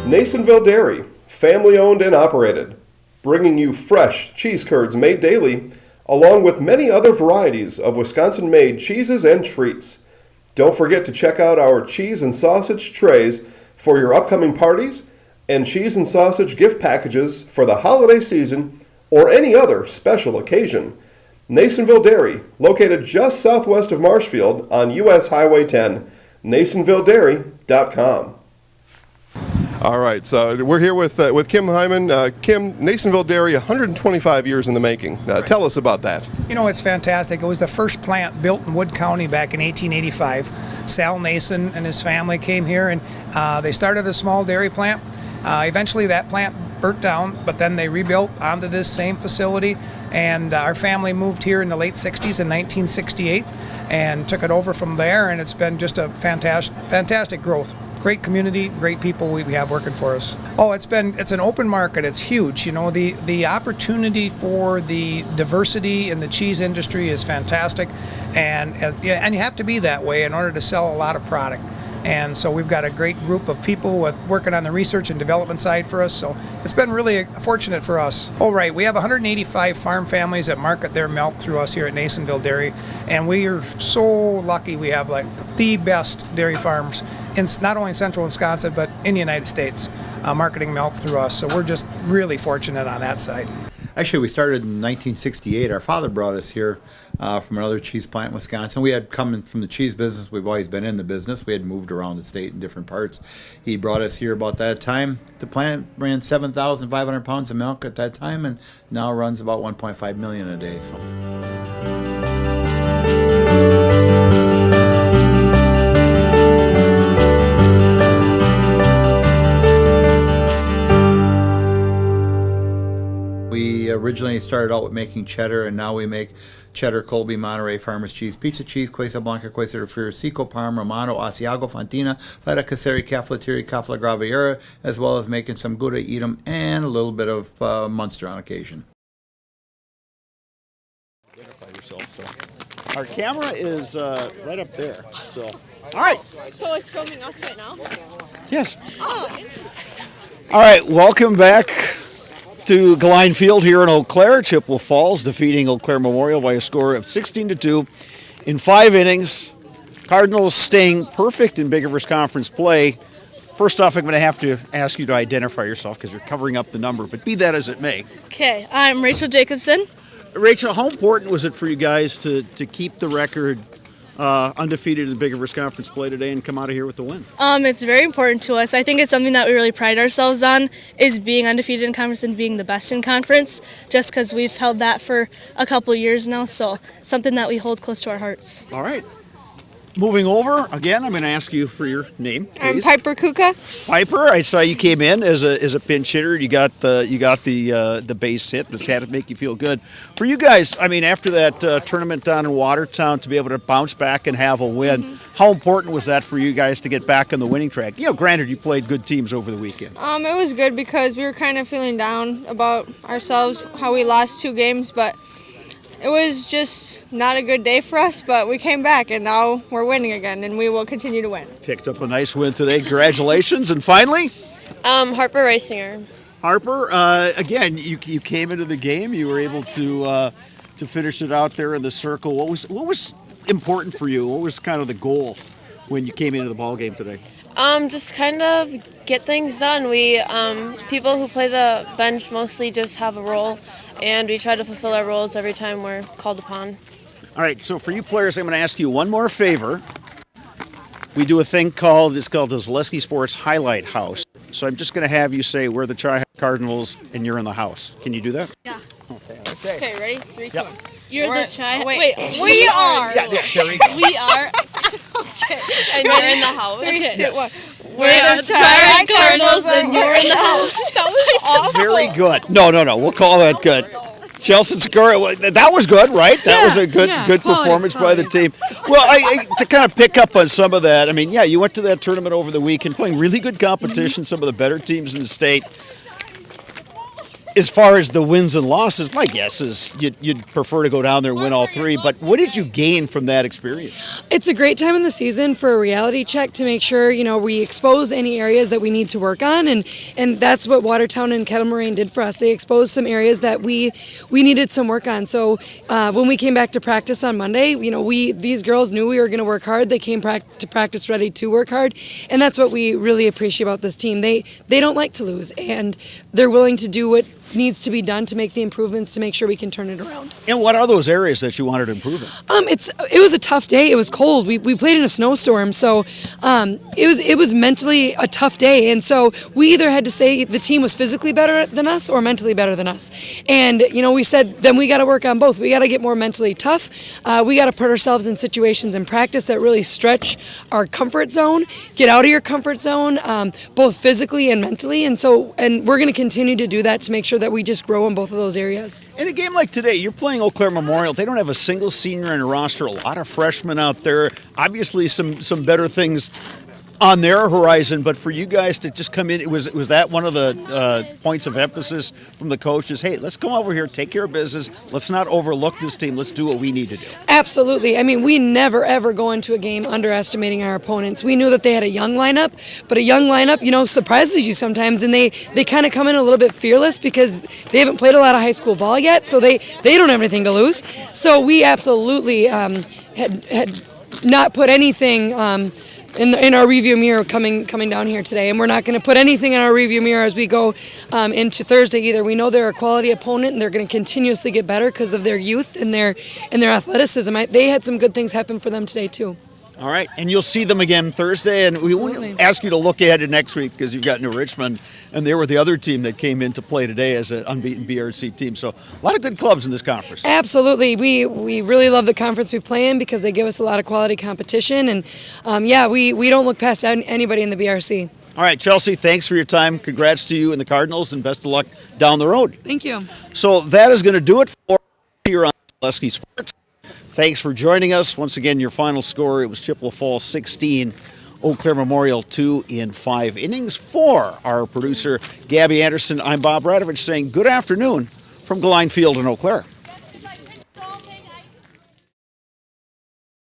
[SPEAKER 4] Nasonville Dairy, family owned and operated, bringing you fresh cheese curds made daily, along with many other varieties of Wisconsin-made cheeses and treats. Don't forget to check out our cheese and sausage trays for your upcoming parties and cheese and sausage gift packages for the holiday season or any other special occasion. Nasonville Dairy, located just southwest of Marshfield on US Highway 10, NasonvilleDairy.com.
[SPEAKER 18] All right, so we're here with Kim Hyman. Kim, Nasonville Dairy, 125 years in the making. Tell us about that.
[SPEAKER 19] You know, it's fantastic. It was the first plant built in Wood County back in 1885. Sal Nason and his family came here, and they started a small dairy plant. Eventually that plant burnt down, but then they rebuilt onto this same facility, and our family moved here in the late 60s in 1968 and took it over from there, and it's been just a fantastic growth. Great community, great people we have working for us. Oh, it's an open market. It's huge. You know, the opportunity for the diversity in the cheese industry is fantastic, and you have to be that way in order to sell a lot of product. And so we've got a great group of people working on the research and development side for us. So it's been really fortunate for us. Oh, right. We have 185 farm families that market their milk through us here at Nasonville Dairy. And we are so lucky we have like the best dairy farms in not only central Wisconsin, but in the United States marketing milk through us. So we're just really fortunate on that side.
[SPEAKER 20] Actually, we started in 1968. Our father brought us here from another cheese plant in Wisconsin. We had come from the cheese business. We've always been in the business. We had moved around the state in different parts. He brought us here about that time. The plant ran 7,500 pounds of milk at that time, and now runs about 1.5 million a day. So. We originally started out with making cheddar, and now we make cheddar, Colby, Monterey, Farmers Cheese, Pizza Cheese, Quesa Blanca, Quesa de Friar, Seco, Parma, Romano, Asiago, Fontina, Feta Caseri, Cafflettieri, Cafla Graviera, as well as making some Gouda Edam and a little bit of Munster on occasion.
[SPEAKER 1] Identify yourself. So. Our camera is right up there. So, all right.
[SPEAKER 21] So it's filming us right now?
[SPEAKER 1] Yes.
[SPEAKER 21] Oh, interesting.
[SPEAKER 1] All right, welcome back to Glein Field here in Eau Claire. Chippewa Falls defeating Eau Claire Memorial by a score of 16-2 in 5 innings. Cardinals staying perfect in Big Rivers Conference play. First off, I'm going to have to ask you to identify yourself because you're covering up the number, but be that as it may.
[SPEAKER 21] Okay, I'm Rachel Jacobson.
[SPEAKER 1] Rachel, how important was it for you guys to keep the record undefeated in the Big Rivers Conference play today and come out of here with the win?
[SPEAKER 8] It's very important to us. I think it's something that we really pride ourselves on, is being undefeated in conference and being the best in conference, just because we've held that for a couple years now, so something that we hold close to our hearts.
[SPEAKER 1] All right. Moving over, again, I'm going to ask you for your name, please.
[SPEAKER 21] I'm Piper Kuka.
[SPEAKER 1] Piper, I saw you came in as a pinch hitter. You got the base hit. This had to make you feel good. For you guys, I mean, after that tournament down in Watertown, to be able to bounce back and have a win, how important was that for you guys to get back on the winning track? You know, granted, you played good teams over the weekend.
[SPEAKER 21] It was good because we were kind of feeling down about ourselves, how we lost 2 games, but it was just not a good day for us, but we came back, and now we're winning again, and we will continue to win.
[SPEAKER 1] Picked up a nice win today. Congratulations. And finally?
[SPEAKER 21] Harper Reisinger.
[SPEAKER 1] Harper, again, you came into the game. You were able to finish it out there in the circle. What was important for you? What was kind of the goal when you came into the ball game today?
[SPEAKER 21] Just kind of get things done. We people who play the bench mostly just have a role, and we try to fulfill our roles every time we're called upon.
[SPEAKER 1] All right, so for you players, I'm going to ask you one more favor. We do a thing called the Zaleski Sports Highlight House. So I'm just going to have you say we're the Chi Cardinals and you're in the house. Can you do that?
[SPEAKER 21] Yeah.
[SPEAKER 1] Okay.
[SPEAKER 21] Okay, ready? 3, 2, 1.
[SPEAKER 8] You're
[SPEAKER 21] We're-
[SPEAKER 8] the Chi.
[SPEAKER 21] oh, wait.
[SPEAKER 8] we
[SPEAKER 21] are.
[SPEAKER 1] Yeah, there we go.
[SPEAKER 8] We are.
[SPEAKER 21] Okay. And you're in the house. 3, 2, 1.
[SPEAKER 8] We're the Chi Cardinals and you're in the house.
[SPEAKER 21] That was awful.
[SPEAKER 1] Very good. No. We'll call that good. Chelsea Sakura, that was good, right? That was a good performance by the team. Well, I to kind of pick up on some of that, I mean, yeah, you went to that tournament over the weekend playing really good competition, some of the better teams in the state. As far as the wins and losses, my guess is you'd prefer to go down there and win all 3. But what did you gain from that experience?
[SPEAKER 22] It's a great time in the season for a reality check to make sure, we expose any areas that we need to work on. And that's what Watertown and Kettle Moraine did for us. They exposed some areas that we needed some work on. So when we came back to practice on Monday, these girls knew we were going to work hard. They came to practice ready to work hard. And that's what we really appreciate about this team. They don't like to lose, and they're willing to do what needs to be done to make the improvements to make sure we can turn it around.
[SPEAKER 1] And what are those areas that you wanted to improve in?
[SPEAKER 22] It was a tough day. It was cold. We played in a snowstorm, so it was mentally a tough day. And so we either had to say the team was physically better than us or mentally better than us. And we said then we got to work on both. We got to get more mentally tough. We got to put ourselves in situations in practice that really stretch our comfort zone. Get out of your comfort zone, both physically and mentally. And we're going to continue to do that to make sure that we just grow in both of those areas.
[SPEAKER 1] In a game like today, you're playing Eau Claire Memorial. They don't have a single senior in a roster, a lot of freshmen out there. Obviously some better things on their horizon, but for you guys to just come in, was that one of the points of emphasis from the coaches? Hey, let's come over here, take care of business. Let's not overlook this team. Let's do what we need to do.
[SPEAKER 22] Absolutely. I mean, we never, ever go into a game underestimating our opponents. We knew that they had a young lineup, but a young lineup, surprises you sometimes, and they kind of come in a little bit fearless because they haven't played a lot of high school ball yet, so they don't have anything to lose. So we absolutely had not put anything in our review mirror coming down here today, and we're not going to put anything in our review mirror as we go into Thursday either. We know they're a quality opponent, and they're going to continuously get better because of their youth and their athleticism. They had some good things happen for them today too.
[SPEAKER 1] All right, and you'll see them again Thursday, and we won't ask you to look ahead to next week because you've got New Richmond, and they were the other team that came in to play today as an unbeaten BRC team. So a lot of good clubs in this conference.
[SPEAKER 22] Absolutely. We really love the conference we play in because they give us a lot of quality competition, and we don't look past anybody in the BRC.
[SPEAKER 1] All right, Chelsea, thanks for your time. Congrats to you and the Cardinals, and best of luck down the road.
[SPEAKER 22] Thank you.
[SPEAKER 1] So that is going to do it for here on Zaleski Sports. Thanks for joining us. Once again, your final score, it was Chippewa Falls 16, Eau Claire Memorial 2 in 5 innings. For our producer, Gabby Anderson, I'm Bob Radovich saying good afternoon from Galine Field in Eau Claire.